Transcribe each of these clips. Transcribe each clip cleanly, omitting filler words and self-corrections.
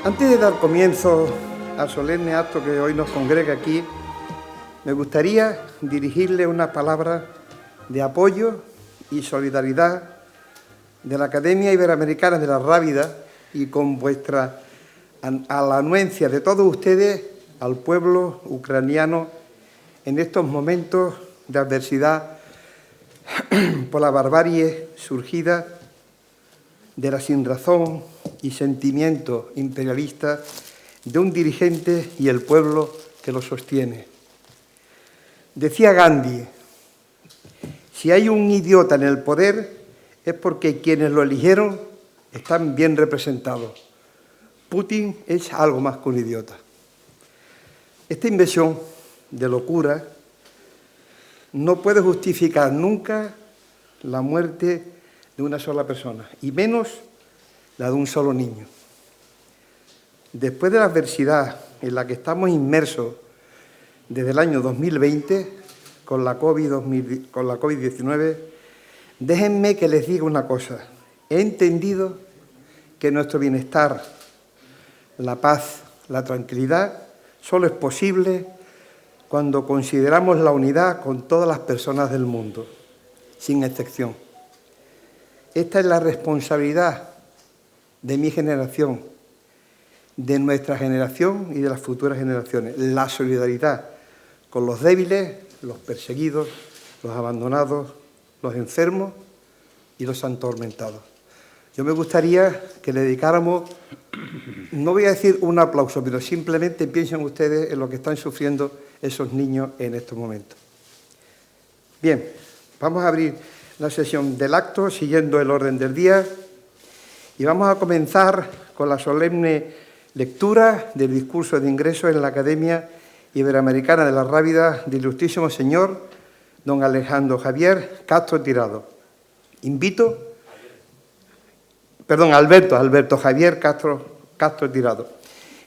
Antes de dar comienzo al solemne acto que hoy nos congrega aquí, me gustaría dirigirle una palabra de apoyo y solidaridad de la Academia Iberoamericana de la Rábida y con a la anuencia de todos ustedes al pueblo ucraniano en estos momentos de adversidad por la barbarie surgida de la sinrazón y sentimiento imperialista de un dirigente y el pueblo que lo sostiene. Decía Gandhi, si hay un idiota en el poder es porque quienes lo eligieron están bien representados. Putin es algo más que un idiota. Esta invasión de locura no puede justificar nunca la muerte de una sola persona, y menos la de un solo niño. Después de la adversidad en la que estamos inmersos desde el año 2020, con la COVID-19, déjenme que les diga una cosa. He entendido que nuestro bienestar, la paz, la tranquilidad, solo es posible cuando consideramos la unidad con todas las personas del mundo, sin excepción. Esta es la responsabilidad de mi generación, de nuestra generación y de las futuras generaciones. La solidaridad con los débiles, los perseguidos, los abandonados, los enfermos y los atormentados. Yo me gustaría que le dedicáramos, no voy a decir un aplauso, pero simplemente piensen ustedes en lo que están sufriendo esos niños en estos momentos. Bien, vamos a abrir la sesión del acto siguiendo el orden del día y vamos a comenzar con la solemne lectura del discurso de ingreso en la Academia Iberoamericana de la Rábida del Ilustrísimo Señor don Alberto Javier Castro Tirado.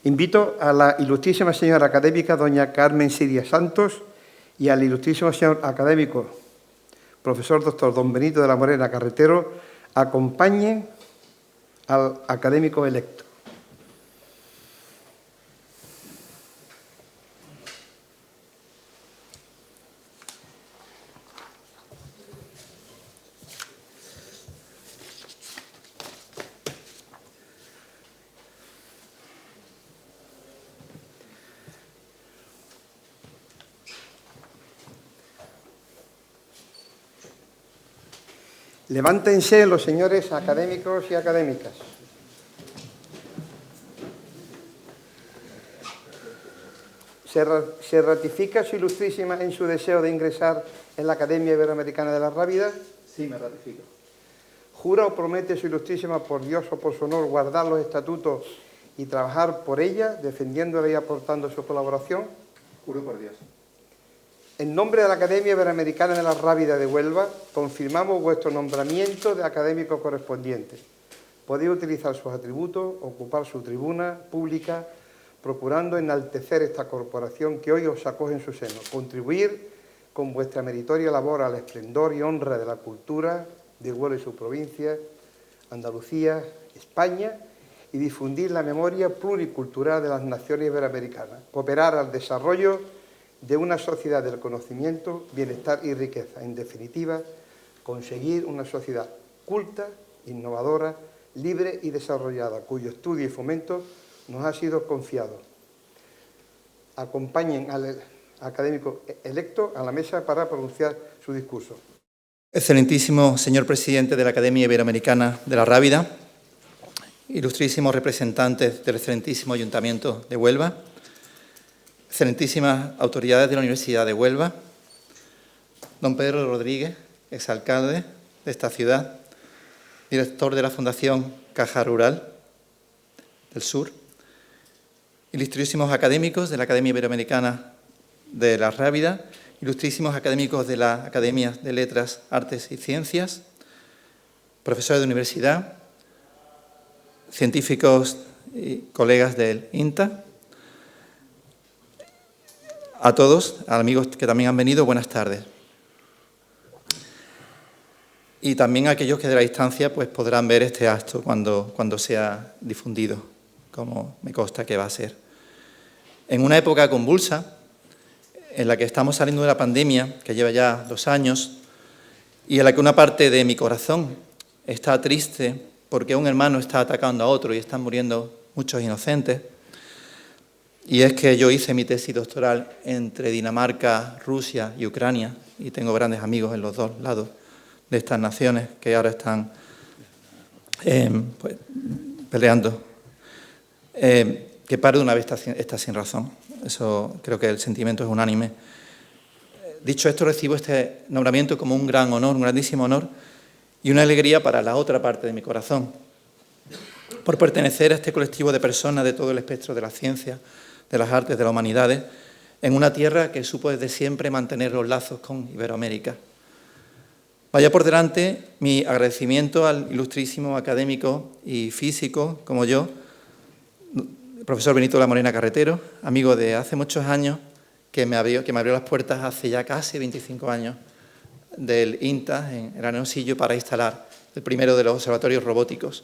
Invito a la ilustrísima señora académica doña Carmen Siria Santos y al ilustrísimo señor académico profesor doctor don Benito de la Morena Carretero acompañen al académico electo. Levántense los señores académicos y académicas. ¿Se ratifica su ilustrísima en su deseo de ingresar en la Academia Iberoamericana de la Rábida? Sí, me ratifico. ¿Jura o promete su ilustrísima por Dios o por su honor guardar los estatutos y trabajar por ella, defendiéndola y aportando su colaboración? Juro por Dios. En nombre de la Academia Iberoamericana de la Rábida de Huelva, confirmamos vuestro nombramiento de académico correspondiente. Podéis utilizar sus atributos, ocupar su tribuna pública, procurando enaltecer esta corporación que hoy os acoge en su seno, contribuir con vuestra meritoria labor al esplendor y honra de la cultura de Huelva y su provincia, Andalucía, España, y difundir la memoria pluricultural de las naciones iberoamericanas, cooperar al desarrollo de una sociedad del conocimiento, bienestar y riqueza. En definitiva, conseguir una sociedad culta, innovadora, libre y desarrollada, cuyo estudio y fomento nos ha sido confiado. Acompañen al académico electo a la mesa para pronunciar su discurso. Excelentísimo señor presidente de la Academia Iberoamericana de la Rábida, ilustrísimos representantes del excelentísimo Ayuntamiento de Huelva, excelentísimas autoridades de la Universidad de Huelva, don Pedro Rodríguez, exalcalde de esta ciudad, director de la Fundación Caja Rural del Sur, ilustrísimos académicos de la Academia Iberoamericana de la Rábida, ilustrísimos académicos de la Academia de Letras, Artes y Ciencias, profesores de universidad, científicos y colegas del INTA. A todos, a amigos que también han venido, buenas tardes. Y también a aquellos que de la distancia pues, podrán ver este acto cuando sea difundido. como me consta que va a ser. En una época convulsa, en la que estamos saliendo de la pandemia, que lleva ya 2 años, y en la que una parte de mi corazón está triste porque un hermano está atacando a otro y están muriendo muchos inocentes, y es que yo hice mi tesis doctoral entre Dinamarca, Rusia y Ucrania, y tengo grandes amigos en los dos lados de estas naciones que ahora están pues, peleando. Que pare de una vez está sin razón. Eso creo que el sentimiento es unánime. Dicho esto, recibo este nombramiento como un gran honor, un grandísimo honor y una alegría para la otra parte de mi corazón, por pertenecer a este colectivo de personas de todo el espectro de la ciencia, de las artes, de las humanidades, en una tierra que supo desde siempre mantener los lazos con Iberoamérica. Vaya por delante mi agradecimiento al ilustrísimo académico y físico, como yo, el profesor Benito de la Morena Carretero, amigo de hace muchos años, que me abrió las puertas hace ya casi 25 años del INTA, en el Arenosillo, para instalar el primero de los observatorios robóticos,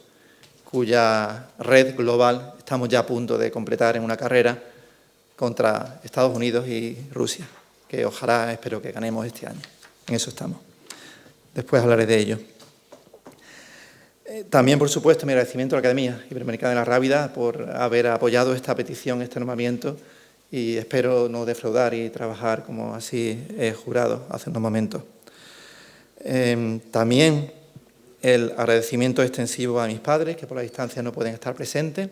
cuya red global estamos ya a punto de completar en una carrera contra Estados Unidos y Rusia, que ojalá, espero que ganemos este año. En eso estamos. Después hablaré de ello. También, por supuesto, mi agradecimiento a la Academia Iberoamericana de la Rábida por haber apoyado esta petición, este nombramiento, y espero no defraudar y trabajar como así he jurado hace unos momentos. También el agradecimiento extensivo a mis padres, que por la distancia no pueden estar presentes,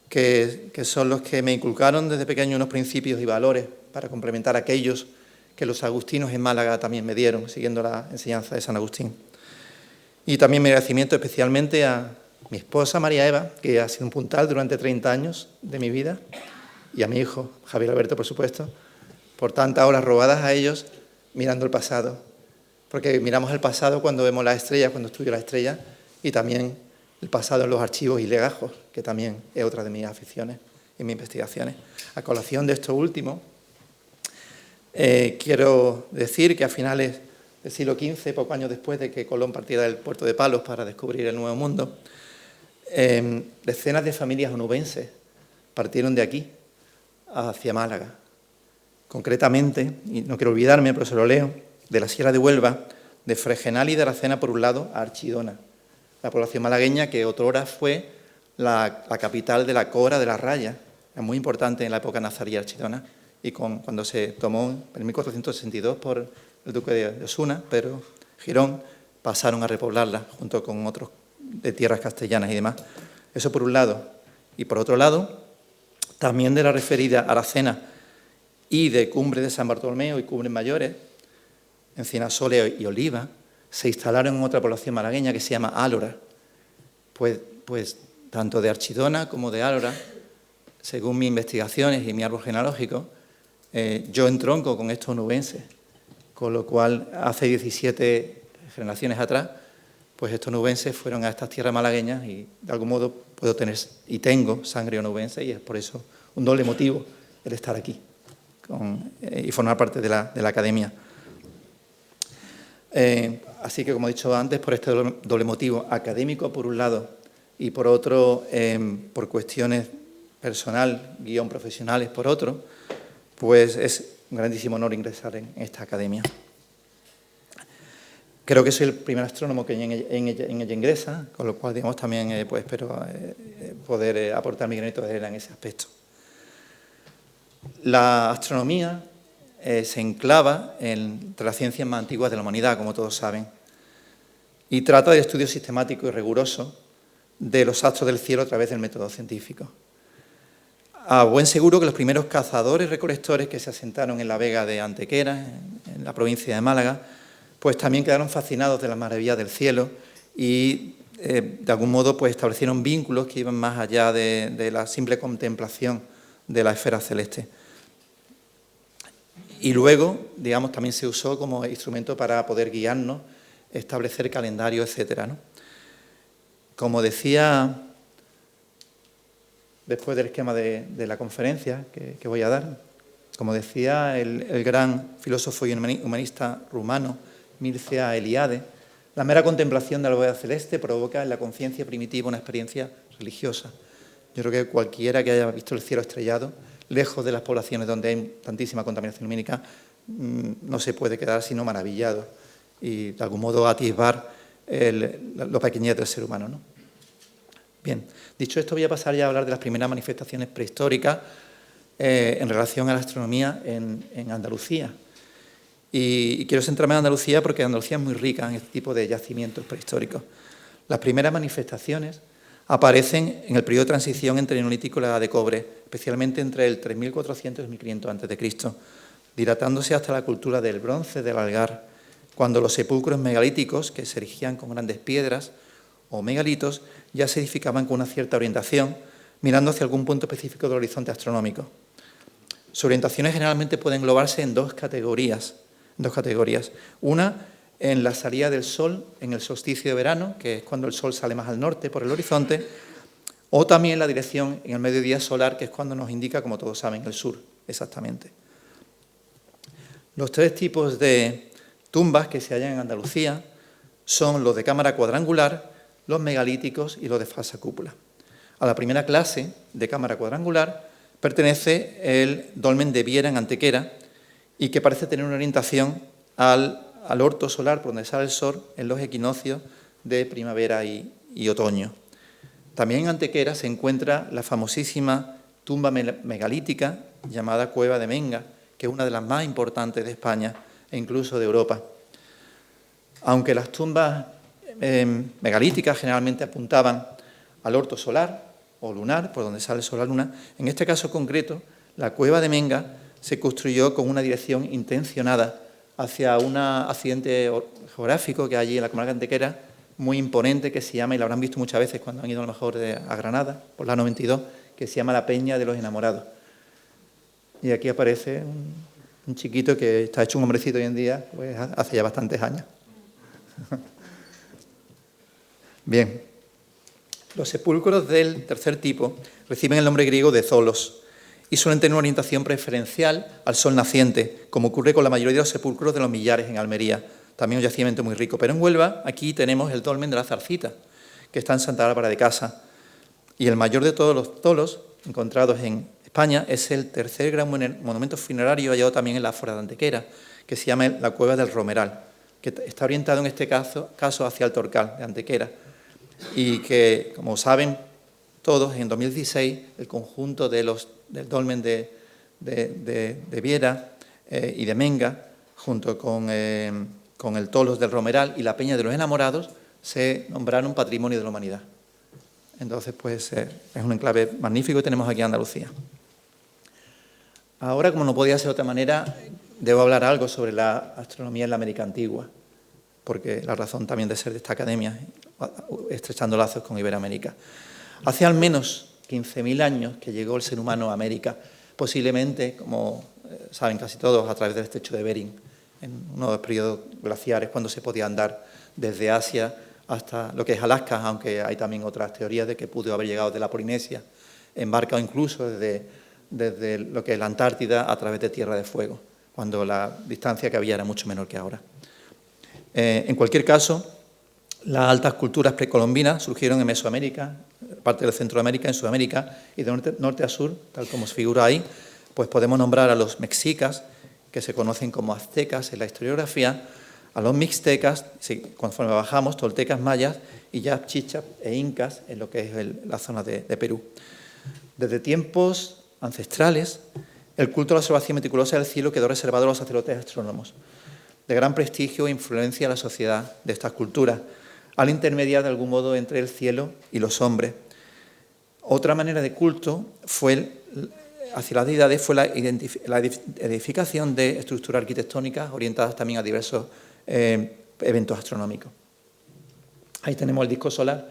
que son los que me inculcaron desde pequeño unos principios y valores para complementar aquellos que los agustinos en Málaga también me dieron, siguiendo la enseñanza de San Agustín. Y también mi agradecimiento especialmente a mi esposa María Eva, que ha sido un puntal durante 30 años de mi vida, y a mi hijo Javier Alberto, por supuesto, por tantas horas robadas a ellos mirando el pasado. Porque miramos el pasado cuando vemos las estrellas, cuando estudio las estrellas, y también el pasado en los archivos y legajos, que también es otra de mis aficiones y mis investigaciones. A colación de esto último, quiero decir que a finales del siglo XV, pocos años después de que Colón partiera del puerto de Palos para descubrir el Nuevo Mundo, decenas de familias onubenses partieron de aquí hacia Málaga. Concretamente, y no quiero olvidarme, pero se lo leo, de la Sierra de Huelva, de Fregenal y de Aracena, por un lado, a Archidona, la población malagueña que otrora fue la capital de la Cora de la Raya, es muy importante en la época nazarí Archidona, y cuando se tomó en 1462 por el duque de Osuna, Pedro Girón, pasaron a repoblarla junto con otros de tierras castellanas y demás. Eso por un lado. Y por otro lado, también de la referida Aracena y de Cumbre de San Bartolomeo y Cumbres Mayores, Encinasoles y Oliva, se instalaron en otra población malagueña que se llama Álora. Pues tanto de Archidona como de Álora, según mis investigaciones y mi árbol genealógico, yo entronco con estos onubenses, con lo cual hace 17 generaciones atrás, pues estos onubenses fueron a estas tierras malagueñas y de algún modo puedo tener y tengo sangre onubense y es por eso un doble motivo el estar aquí y formar parte de la academia. Así que, como he dicho antes, por este doble motivo académico por un lado y por otro, por cuestiones personal, profesionales por otro, pues es un grandísimo honor ingresar en esta academia. Creo que soy el primer astrónomo que en ella ingresa, con lo cual, digamos, también pues, espero poder aportar mi granito de arena en ese aspecto. La astronomía se enclava entre las ciencias más antiguas de la humanidad, como todos saben, y trata del estudio sistemático y riguroso de los astros del cielo a través del método científico. A buen seguro que los primeros cazadores recolectores que se asentaron en la vega de Antequera, en la provincia de Málaga, pues también quedaron fascinados de las maravillas del cielo y de algún modo pues establecieron vínculos que iban más allá de la simple contemplación de la esfera celeste. Y luego, digamos, también se usó como instrumento para poder guiarnos, establecer calendario, etcétera, ¿no? Como decía, después del esquema de la conferencia que voy a dar, como decía el gran filósofo y humanista rumano Mircea Eliade, la mera contemplación de la bóveda celeste provoca en la conciencia primitiva una experiencia religiosa. Yo creo que cualquiera que haya visto el cielo estrellado, lejos de las poblaciones donde hay tantísima contaminación lumínica, no se puede quedar sino maravillado y de algún modo atisbar lo pequeñez del ser humano, ¿no? Bien, dicho esto, voy a pasar ya a hablar de las primeras manifestaciones prehistóricas en relación a la astronomía en Andalucía. Y quiero centrarme en Andalucía porque Andalucía es muy rica en este tipo de yacimientos prehistóricos. Las primeras manifestaciones aparecen en el periodo de transición entre el Neolítico y la Edad de Cobre, especialmente entre el 3400 y 1500 a.C., dilatándose hasta la cultura del bronce del Algar, cuando los sepulcros megalíticos, que se erigían con grandes piedras o megalitos, ya se edificaban con una cierta orientación, mirando hacia algún punto específico del horizonte astronómico. Sus orientaciones generalmente pueden englobarse en dos categorías. Una, en la salida del sol en el solsticio de verano, que es cuando el sol sale más al norte por el horizonte, o también la dirección en el mediodía solar, que es cuando nos indica, como todos saben, el sur, exactamente. Los tres tipos de tumbas que se hallan en Andalucía son los de cámara cuadrangular, los megalíticos y los de falsa cúpula. A la primera clase de cámara cuadrangular pertenece el dolmen de Viera en Antequera y que parece tener una orientación al orto solar por donde sale el sol en los equinoccios de primavera y otoño. También en Antequera se encuentra la famosísima tumba megalítica llamada Cueva de Menga, que es una de las más importantes de España e incluso de Europa. Aunque las tumbas megalíticas generalmente apuntaban al orto solar o lunar, por donde sale el sol a la luna, en este caso concreto, la Cueva de Menga se construyó con una dirección intencionada hacia un accidente geográfico que hay allí en la comarca de Antequera, muy imponente, que se llama, y lo habrán visto muchas veces cuando han ido a lo mejor a Granada, por la 92, que se llama la Peña de los Enamorados. Y aquí aparece un chiquito que está hecho un hombrecito hoy en día, pues hace ya bastantes años. Bien, los sepulcros del tercer tipo reciben el nombre griego de zolos y suelen tener una orientación preferencial al sol naciente, como ocurre con la mayoría de los sepulcros de los Millares en Almería, también un yacimiento muy rico. Pero en Huelva, aquí tenemos el dolmen de la Zarcita, que está en Santa Bárbara de Casa, y el mayor de todos los zolos encontrados en España es el tercer gran monumento funerario hallado también en la Afora de Antequera, que se llama la Cueva del Romeral, que está orientado en este caso hacia el Torcal de Antequera, y que, como saben todos, en 2016 el conjunto del dolmen de Viera y de Menga, junto con el Tolos del Romeral y la Peña de los Enamorados, se nombraron Patrimonio de la Humanidad. Entonces, pues es un enclave magnífico que tenemos aquí en Andalucía. Ahora, como no podía ser de otra manera, debo hablar algo sobre la astronomía en la América Antigua, porque la razón también de ser de esta academia, estrechando lazos con Iberoamérica. Hace al menos 15.000 años que llegó el ser humano a América, posiblemente, como saben casi todos, a través del estrecho de Bering, en uno de los periodos glaciares, cuando se podía andar desde Asia hasta lo que es Alaska, aunque hay también otras teorías de que pudo haber llegado de la Polinesia, en barca o incluso desde lo que es la Antártida a través de Tierra de Fuego, cuando la distancia que había era mucho menor que ahora. En cualquier caso, las altas culturas precolombinas surgieron en Mesoamérica, parte de Centroamérica, en Sudamérica, y de norte a sur, tal como se figura ahí, pues podemos nombrar a los mexicas, que se conocen como aztecas en la historiografía, a los mixtecas, conforme bajamos, toltecas, mayas, y ya chichas e incas en lo que es la zona de Perú. Desde tiempos ancestrales, el culto a la observación meticulosa del cielo quedó reservado a los sacerdotes astrónomos, de gran prestigio e influencia en la sociedad de estas culturas, al intermediar de algún modo entre el cielo y los hombres. Otra manera de culto hacia las deidades fue la edificación de estructuras arquitectónicas orientadas también a diversos eventos astronómicos. Ahí tenemos el disco solar.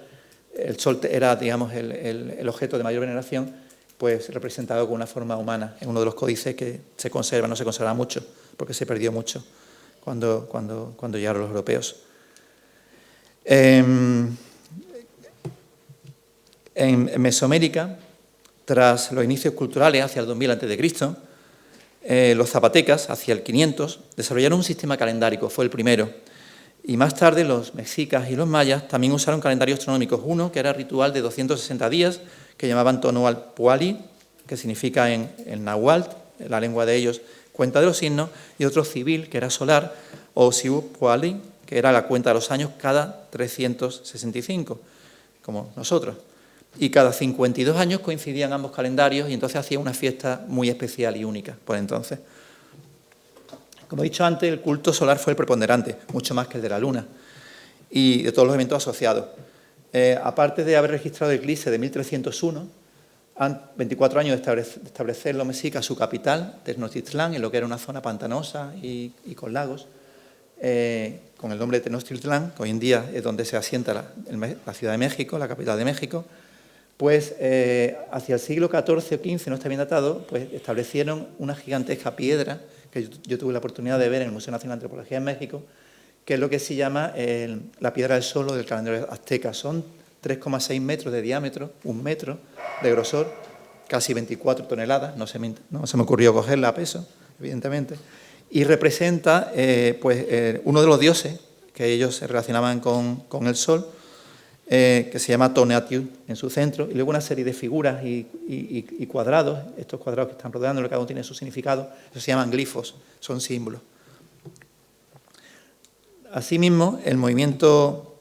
El sol era, digamos, el objeto de mayor veneración, pues representado con una forma humana en uno de los códices que se conserva, no se conserva mucho, porque se perdió mucho cuando llegaron los europeos. En Mesoamérica, tras los inicios culturales hacia el 2000 a.C., los zapatecas, hacia el 500, desarrollaron un sistema calendárico, fue el primero. Y más tarde los mexicas y los mayas también usaron calendarios astronómicos. Uno que era ritual de 260 días, que llamaban Tonoalpuali, que significa en náhuatl, la lengua de ellos, cuenta de los signos, y otro civil, que era solar, o Siupuali, que era la cuenta de los años cada 365, como nosotros. Y cada 52 años coincidían ambos calendarios y entonces hacía una fiesta muy especial y única por entonces. Como he dicho antes, el culto solar fue el preponderante, mucho más que el de la luna y de todos los eventos asociados. Aparte de haber registrado el eclipse de 1301, 24 años de establecer los mexicas su capital, Tenochtitlán, en lo que era una zona pantanosa y con lagos, con el nombre de Tenochtitlán, que hoy en día es donde se asienta la Ciudad de México, la capital de México, pues hacia el siglo XIV o XV, no está bien datado, pues establecieron una gigantesca piedra, que yo tuve la oportunidad de ver en el Museo Nacional de Antropología en México, que es lo que se llama la piedra del sol o del calendario azteca. Son 3,6 metros de diámetro, 1 metro de grosor, casi 24 toneladas, no se me ocurrió cogerla a peso, evidentemente, y representa uno de los dioses que ellos se relacionaban con el sol, que se llama Tonatiuh en su centro, y luego una serie de figuras y cuadrados, estos cuadrados que están rodeando, cada uno tiene su significado, eso se llaman glifos, son símbolos. Asimismo, el movimiento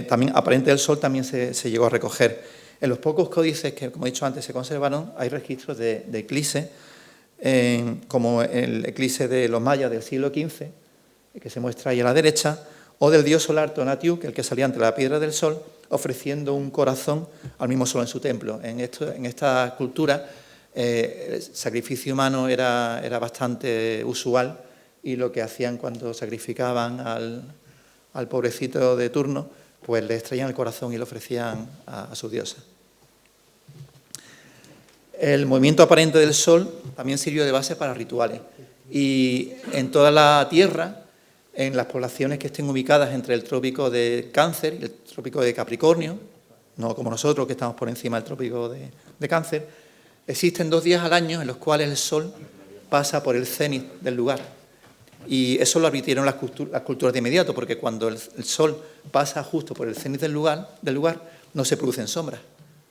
también aparente del sol también se llegó a recoger. En los pocos códices que, como he dicho antes, se conservaron, hay registros de eclipses, como el eclipse de los mayas del siglo XV, que se muestra ahí a la derecha, o del dios solar Tonatiuh, que es el que salía ante la piedra del sol, ofreciendo un corazón al mismo sol en su templo. En esta cultura, el sacrificio humano era bastante usual, y lo que hacían cuando sacrificaban al pobrecito de turno, pues le extraían el corazón y lo ofrecían a su diosa. El movimiento aparente del sol también sirvió de base para rituales, y en toda la Tierra, en las poblaciones que estén ubicadas entre el trópico de Cáncer y el trópico de Capricornio, no como nosotros que estamos por encima del trópico de Cáncer, existen 2 días al año en los cuales el sol pasa por el cenit del lugar. Y eso lo advirtieron las culturas de inmediato, porque cuando el sol pasa justo por el cenit del lugar, no se producen sombras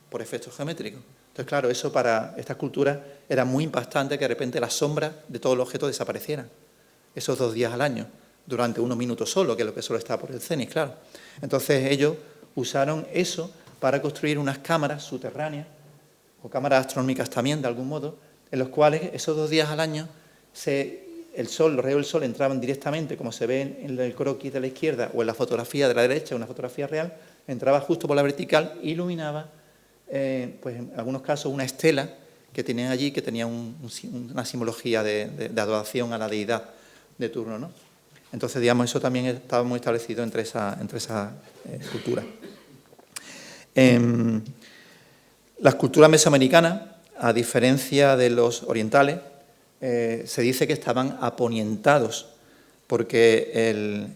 por efectos geométricos. Entonces, claro, eso para estas culturas era muy impactante, que de repente las sombras de todos los objetos desaparecieran, esos 2 días al año, durante unos minutos solo, que es lo que solo está por el cenit, claro. Entonces ellos usaron eso para construir unas cámaras subterráneas, o cámaras astronómicas también, de algún modo, en los cuales esos 2 días al año los rayos del sol entraban directamente, como se ve en el croquis de la izquierda o en la fotografía de la derecha, una fotografía real, entraba justo por la vertical e iluminaba, pues en algunos casos, una estela que tenían allí, que tenía una simbología de adoración a la deidad de turno, ¿no? Entonces, digamos, eso también estaba muy establecido entre esa cultura. Las culturas mesoamericanas, a diferencia de los orientales, se dice que estaban aponientados, porque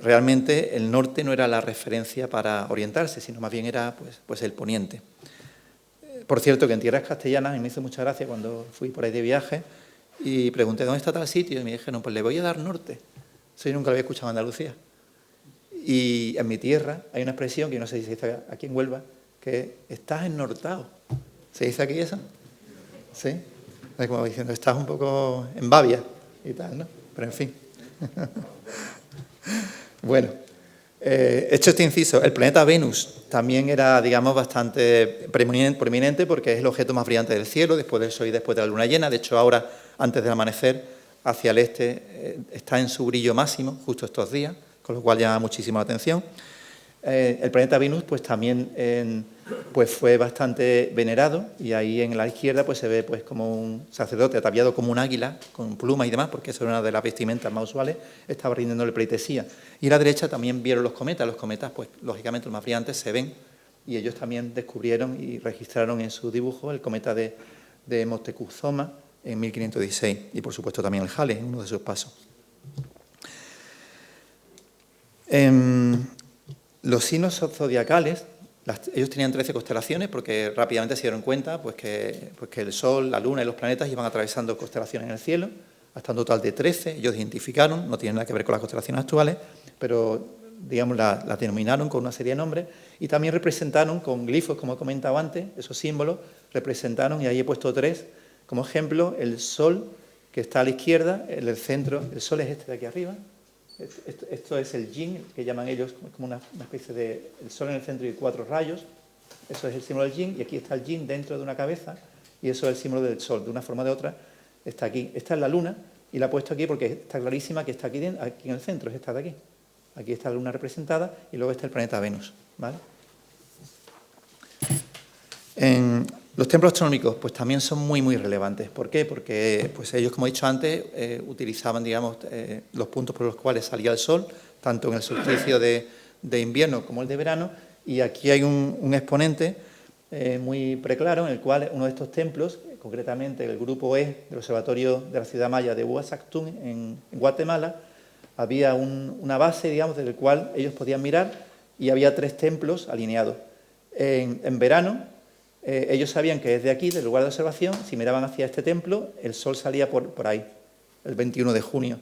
realmente el norte no era la referencia para orientarse, sino más bien era pues el poniente. Por cierto, que en tierras castellanas, a mí me hizo mucha gracia cuando fui por ahí de viaje y pregunté ¿dónde está tal sitio? Y me dijeron, pues le voy a dar norte. Eso yo nunca lo había escuchado en Andalucía. Y en mi tierra hay una expresión que no sé si se dice aquí en Huelva, que estás ennortado. ¿Se dice aquí eso? ¿Sí? Es como diciendo, estás un poco en babia y tal, ¿no? Pero en fin. Bueno, hecho este inciso, el planeta Venus también era, digamos, bastante preeminente, porque es el objeto más brillante del cielo, después del Sol y después de la luna llena. De hecho, ahora, antes del amanecer, hacia el este, está en su brillo máximo, justo estos días, con lo cual llama muchísimo la atención. El planeta Venus, pues también pues fue bastante venerado, y ahí en la izquierda pues se ve pues como un sacerdote ataviado como un águila, con plumas y demás, porque eso era una de las vestimentas más usuales, estaba rindiéndole pleitesía. Y a la derecha también vieron los cometas, pues lógicamente los más brillantes se ven, y ellos también descubrieron y registraron en su dibujo el cometa de Moctezuma en 1516, y por supuesto también el Halley en uno de sus pasos. Los signos zodiacales, ellos tenían 13 constelaciones, porque rápidamente se dieron cuenta pues que el Sol, la Luna y los planetas iban atravesando constelaciones en el cielo, hasta un total de 13, ellos identificaron, no tienen nada que ver con las constelaciones actuales, pero digamos, la denominaron con una serie de nombres y también representaron con glifos, como he comentado antes, esos símbolos representaron, y ahí he puesto 3 como ejemplo, el sol que está a la izquierda, en el centro, el sol es este de aquí arriba. Esto es el yin, que llaman ellos como una especie de el sol en el centro y 4 rayos. Eso es el símbolo del yin, y aquí está el yin dentro de una cabeza, y eso es el símbolo del sol. De una forma o de otra está aquí. Esta es la luna, y la he puesto aquí porque está clarísima que está aquí en el centro, es esta de aquí. Aquí está la luna representada, y luego está el planeta Venus, ¿vale? Los templos astronómicos pues también son muy, muy relevantes. ¿Por qué? Porque pues ellos, como he dicho antes, utilizaban, digamos, los puntos por los cuales salía el sol, tanto en el solsticio de invierno como el de verano, y aquí hay un exponente muy preclaro en el cual uno de estos templos, concretamente el grupo E del Observatorio de la Ciudad Maya de Uazactún, en Guatemala, había una base, digamos, desde el cual ellos podían mirar, y había 3 templos alineados. En verano, ellos sabían que desde aquí, del lugar de observación, si miraban hacia este templo, el sol salía por ahí, el 21 de junio.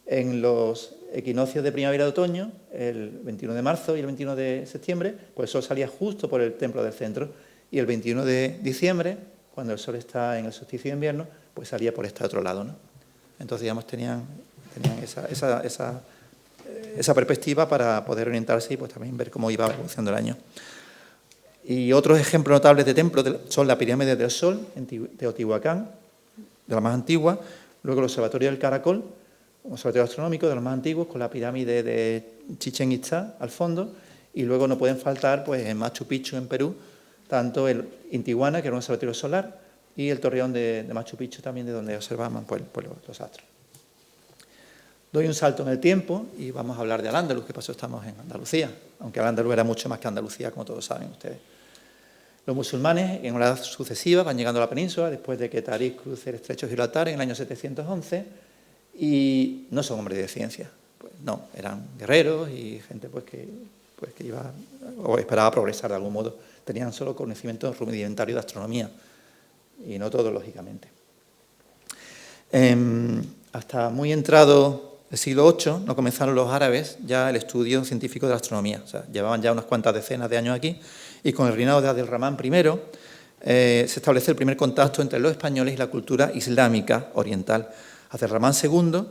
En los equinoccios de primavera y de otoño, el 21 de marzo y el 21 de septiembre, pues el sol salía justo por el templo del centro. Y el 21 de diciembre, cuando el sol está en el solsticio de invierno, pues salía por este otro lado, ¿no? Entonces, digamos, tenían esa perspectiva para poder orientarse y pues también ver cómo iba evolucionando el año. Y otros ejemplos notables de templos son la pirámide del Sol en Teotihuacán, de la más antigua, luego el Observatorio del Caracol, un observatorio astronómico de los más antiguos, con la pirámide de Chichén Itzá al fondo, y luego no pueden faltar pues en Machu Picchu, en Perú, tanto el Intihuatana, que era un observatorio solar, y el Torreón de Machu Picchu también, de donde observaban pues los astros. Doy un salto en el tiempo y vamos a hablar de Al-Ándalus, que pasó, estamos en Andalucía, aunque Al-Ándalus era mucho más que Andalucía, como todos saben ustedes. Los musulmanes, en horas sucesivas, van llegando a la península después de que Tarik cruce el estrecho de Gibraltar en el año 711, y no son hombres de ciencia. Pues no, eran guerreros y gente pues que iba o esperaba progresar de algún modo. Tenían solo conocimiento rudimentario de astronomía, y no todo, lógicamente. Hasta muy entrado el siglo VIII no comenzaron los árabes ya el estudio científico de la astronomía. O sea, llevaban ya unas cuantas decenas de años aquí, y con el reinado de Abdel-Rahman I se establece el primer contacto entre los españoles y la cultura islámica oriental. Abdel-Rahman II,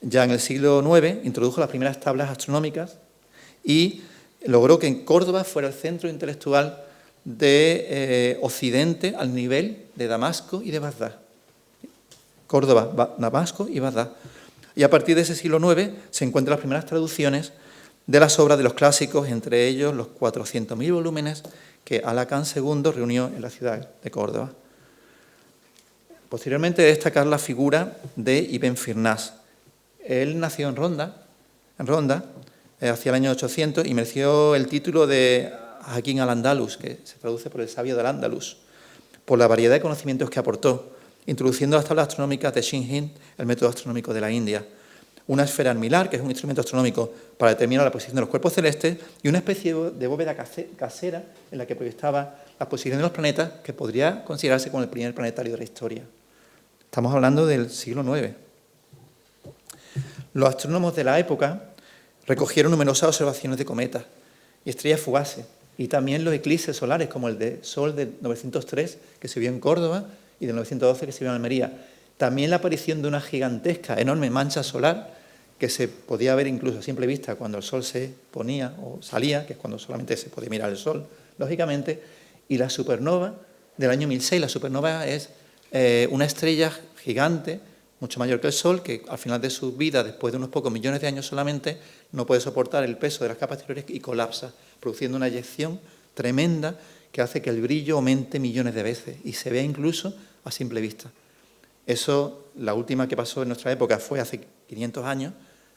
ya en el siglo IX, introdujo las primeras tablas astronómicas y logró que en Córdoba fuera el centro intelectual de Occidente al nivel de Damasco y de Bagdad. Córdoba, Damasco y Bagdad. Y a partir de ese siglo IX se encuentran las primeras traducciones de las obras de los clásicos, entre ellos los 400.000 volúmenes que Alacant II reunió en la ciudad de Córdoba. Posteriormente, destacar la figura de Ibn Firnas. Él nació en Ronda, hacia el año 800, y mereció el título de Hakim al-Andalus, que se traduce por el sabio del Andalus, por la variedad de conocimientos que aportó, introduciendo las tablas astronómicas de Shin-Hind, el método astronómico de la India, una esfera armilar, que es un instrumento astronómico para determinar la posición de los cuerpos celestes, y una especie de bóveda casera en la que proyectaba la posición de los planetas, que podría considerarse como el primer planetario de la historia. Estamos hablando del siglo IX. Los astrónomos de la época recogieron numerosas observaciones de cometas y estrellas fugaces, y también los eclipses solares, como el de Sol de 903, que se vio en Córdoba, y de 912, que se vio en Almería. También la aparición de una gigantesca, enorme mancha solar, que se podía ver incluso a simple vista cuando el sol se ponía o salía, que es cuando solamente se podía mirar el sol, lógicamente, y la supernova del año 1006. La supernova es una estrella gigante, mucho mayor que el Sol, que al final de su vida, después de unos pocos millones de años solamente, no puede soportar el peso de las capas exteriores y colapsa, produciendo una eyección tremenda que hace que el brillo aumente millones de veces y se vea incluso a simple vista. Eso, la última que pasó en nuestra época fue hace 500 años,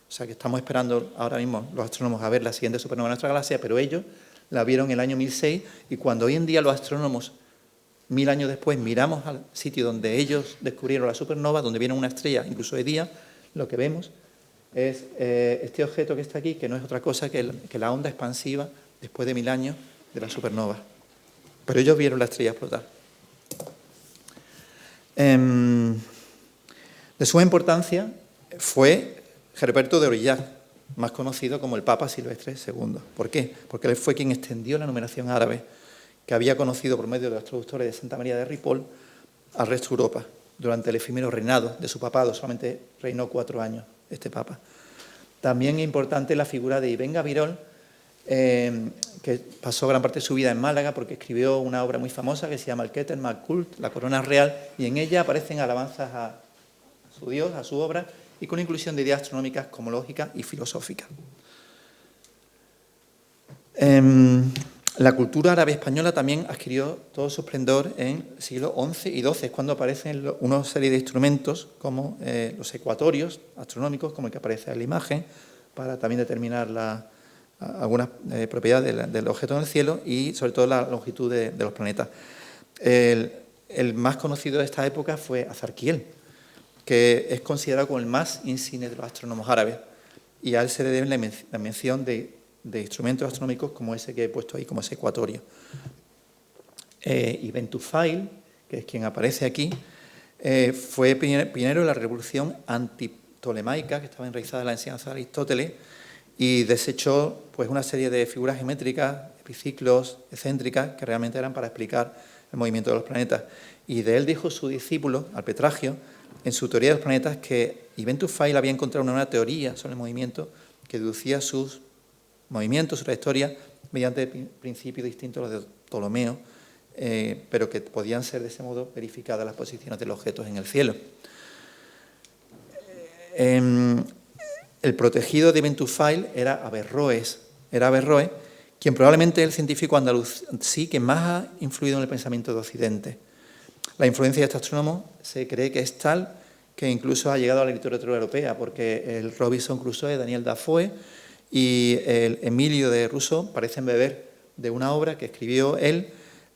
o sea que estamos esperando ahora mismo los astrónomos a ver la siguiente supernova de nuestra galaxia, pero ellos la vieron en el año 1006, y cuando hoy en día los astrónomos, 1000 años después, miramos al sitio donde ellos descubrieron la supernova, donde viene una estrella, incluso de día, lo que vemos es este objeto que está aquí, que no es otra cosa que la onda expansiva después de 1000 años de la supernova. Pero ellos vieron la estrella explotar. De suma importancia fue Gerberto de Aurillac, más conocido como el Papa Silvestre II. ¿Por qué? Porque él fue quien extendió la numeración árabe que había conocido por medio de los traductores de Santa María de Ripoll al resto de Europa. Durante el efímero reinado de su papado, solamente reinó 4 años este papa. También es importante la figura de Ibn Gabirol, que pasó gran parte de su vida en Málaga porque escribió una obra muy famosa que se llama el Keter Malkult, la corona real, y en ella aparecen alabanzas a su Dios, a su obra, y con inclusión de ideas astronómicas, cosmológicas y filosóficas. La cultura árabe española también adquirió todo su esplendor en el siglo XI y XII, es cuando aparecen una serie de instrumentos como los ecuatorios astronómicos, como el que aparece en la imagen, para también determinar algunas propiedades del objeto en el cielo y sobre todo la longitud de los planetas. El más conocido de esta época fue Azarquiel, que es considerado como el más insigne de los astrónomos árabes, y a él se le debe la mención de instrumentos astronómicos como ese que he puesto ahí, como ese ecuatorio. Ibn Tufail, que es quien aparece aquí, fue pionero de la revolución antiptolemaica, que estaba enraizada en la enseñanza de Aristóteles, y desechó pues, una serie de figuras geométricas, epiciclos, excéntricas, que realmente eran para explicar el movimiento de los planetas. Y de él dijo su discípulo, Alpetragio, en su teoría de los planetas, que Ibn Tufail había encontrado una teoría sobre el movimiento que deducía sus movimientos, su trayectoria, mediante principios distintos a los de Ptolomeo, pero que podían ser de ese modo verificadas las posiciones de los objetos en el cielo. El protegido de Ibn Tufail era Averroes, quien probablemente es el científico andalusí que más ha influido en el pensamiento de Occidente. La influencia de este astrónomo se cree que es tal que incluso ha llegado a la literatura europea, porque el Robinson Crusoe de Daniel Defoe y el Emilio de Rousseau parecen beber de una obra que escribió él,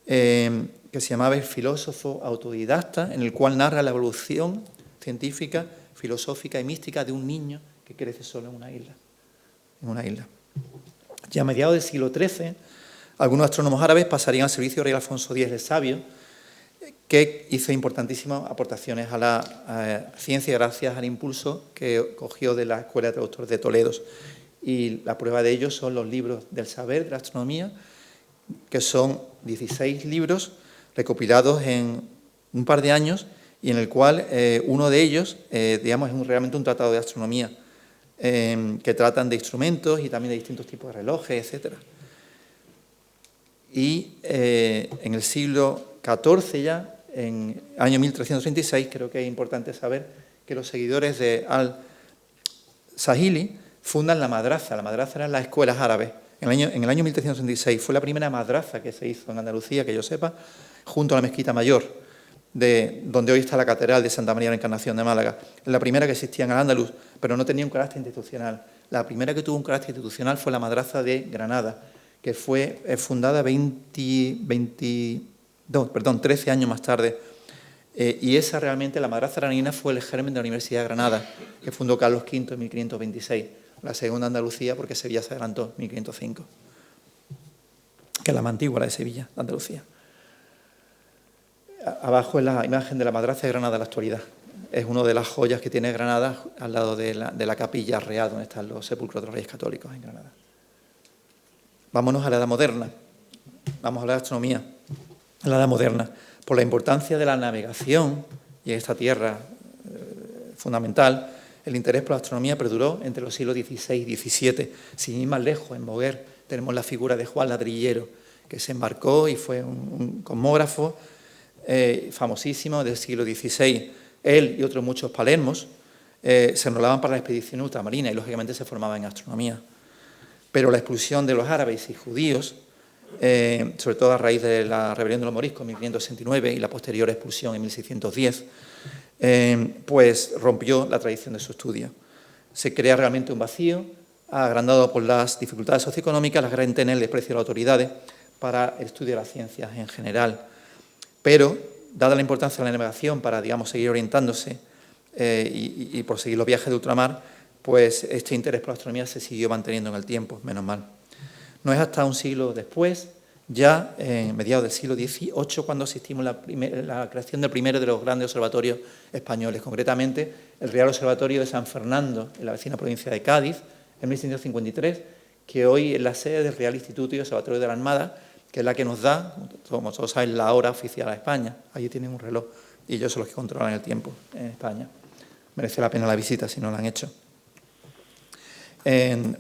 que se llamaba El filósofo autodidacta, en el cual narra la evolución científica, filosófica y mística de un niño que crece solo en una isla. Ya a mediados del siglo XIII, algunos astrónomos árabes pasarían al servicio del rey Alfonso X el Sabio, que hizo importantísimas aportaciones a la ciencia gracias al impulso que cogió de la Escuela de Traductores de Toledo. Y la prueba de ello son los libros del saber de la astronomía, que son 16 libros recopilados en un par de años y en el cual uno de ellos, digamos, es realmente un tratado de astronomía que tratan de instrumentos y también de distintos tipos de relojes, etc. Y en el siglo XIV ya, en el año 1336, creo que es importante saber que los seguidores de Al-Sahili fundan la madraza. La madraza eran las escuelas árabes. En el año 1336 fue la primera madraza que se hizo en Andalucía, que yo sepa, junto a la Mezquita Mayor, donde hoy está la Catedral de Santa María de la Encarnación de Málaga. Es la primera que existía en Al-Ándalus, pero no tenía un carácter institucional. La primera que tuvo un carácter institucional fue la madraza de Granada, que fue fundada 13 años más tarde. Y esa realmente, la madraza granadina, fue el germen de la Universidad de Granada, que fundó Carlos V en 1526. La segunda Andalucía, porque Sevilla se adelantó en 1505, que es la más antigua, la de Sevilla, de Andalucía. Abajo es la imagen de la madraza de Granada de la actualidad. Es una de las joyas que tiene Granada al lado de la capilla real, donde están los sepulcros de los reyes católicos en Granada. Vámonos a la Edad Moderna. Vamos a hablar de astronomía. En la Edad Moderna, por la importancia de la navegación y en esta tierra fundamental, el interés por la astronomía perduró entre los siglos XVI y XVII. Sin ir más lejos, en Boguer tenemos la figura de Juan Ladrillero, que se embarcó y fue un cosmógrafo famosísimo del siglo XVI. Él y otros muchos palermos se enrolaban para la expedición ultramarina y lógicamente se formaban en astronomía. Pero la expulsión de los árabes y judíos, sobre todo a raíz de la rebelión de los moriscos en 1569 y la posterior expulsión en 1610, pues rompió la tradición de su estudio. Se crea realmente un vacío, agrandado por las dificultades socioeconómicas, la guerra interna y el desprecio de las autoridades para el estudio de las ciencias en general. Pero, dada la importancia de la navegación para, digamos, seguir orientándose y proseguir los viajes de ultramar, pues este interés por la astronomía se siguió manteniendo en el tiempo, menos mal. No es hasta un siglo después, ya en mediados del siglo XVIII, cuando asistimos a la creación del primero de los grandes observatorios españoles, concretamente el Real Observatorio de San Fernando, en la vecina provincia de Cádiz, en 1653, que hoy es la sede del Real Instituto y Observatorio de la Armada, que es la que nos da, como todos saben, la hora oficial a España. Allí tienen un reloj y ellos son los que controlan el tiempo en España. Merece la pena la visita si no la han hecho.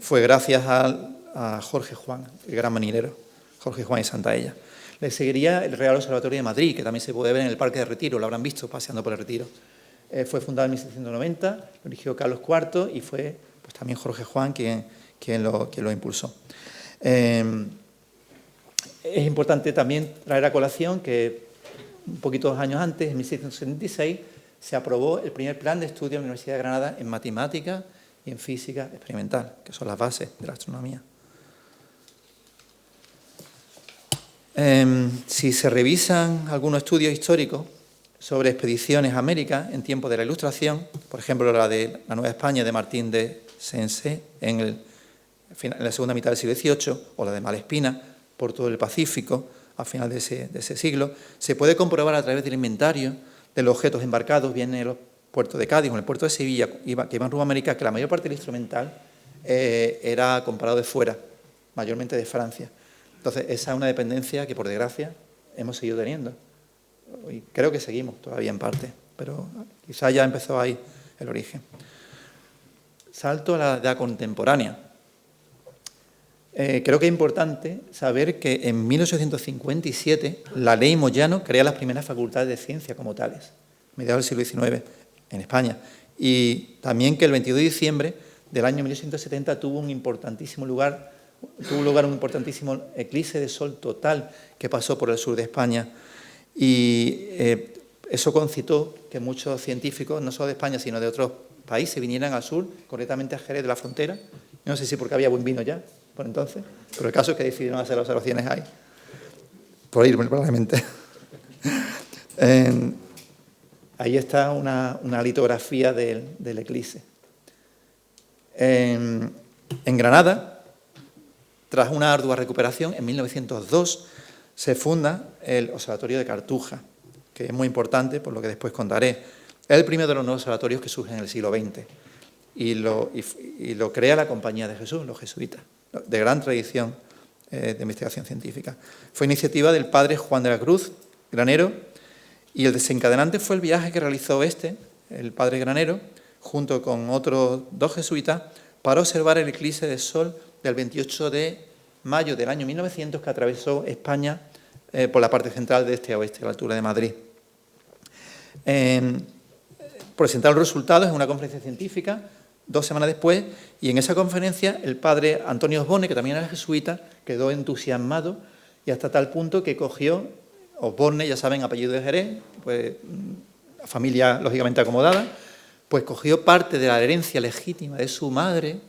Fue gracias a Jorge Juan, el gran marinero, Jorge Juan y Santaella. Le seguiría el Real Observatorio de Madrid, que también se puede ver en el Parque de Retiro, lo habrán visto paseando por el Retiro. Fue fundado en 1790, lo eligió Carlos IV y fue pues, también Jorge Juan quien lo impulsó. Es importante también traer a colación que un poquitos años antes, en 1676, se aprobó el primer plan de estudio en la Universidad de Granada en matemáticas y en física experimental, que son las bases de la astronomía. Si se revisan algunos estudios históricos sobre expediciones a América en tiempos de la Ilustración, por ejemplo la de la Nueva España de Martín de Sensé en la segunda mitad del siglo XVIII, o la de Malespina por todo el Pacífico a final de ese siglo, se puede comprobar a través del inventario de los objetos embarcados, bien en el puerto de Cádiz o en el puerto de Sevilla, que iban rumbo a América, que la mayor parte del instrumental era comprado de fuera, mayormente de Francia. Entonces, esa es una dependencia que, por desgracia, hemos seguido teniendo. Y creo que seguimos todavía en parte, pero quizá ya empezó ahí el origen. Salto a la edad contemporánea. Creo que es importante saber que en 1857 la ley Moyano crea las primeras facultades de ciencia como tales, mediados del siglo XIX en España. Y también que el 22 de diciembre del año 1870 tuvo lugar un importantísimo eclipse de sol total que pasó por el sur de España. Y eso concitó que muchos científicos, no solo de España, sino de otros países, vinieran al sur, concretamente a Jerez de la Frontera. No sé si porque había buen vino ya, por entonces, pero el caso es que decidieron hacer las observaciones ahí. Por ir, probablemente. Ahí está una litografía del eclipse. En Granada, tras una ardua recuperación, en 1902 se funda el Observatorio de Cartuja, que es muy importante, por lo que después contaré. Es el primero de los nuevos observatorios que surgen en el siglo XX y lo crea la Compañía de Jesús, los jesuitas, de gran tradición de investigación científica. Fue iniciativa del padre Juan de la Cruz, Granero, y el desencadenante fue el viaje que realizó el padre Granero, junto con otros dos jesuitas, para observar el eclipse de sol del 28 de mayo del año 1900 que atravesó España por la parte central de este a oeste, a la altura de Madrid. Presentaron los resultados en una conferencia científica 2 semanas después, y en esa conferencia el padre Antonio Osborne, que también era jesuita, quedó entusiasmado y hasta tal punto que cogió, Osborne, ya saben, apellido de Jerez, pues familia lógicamente acomodada, pues cogió parte de la herencia legítima de su madre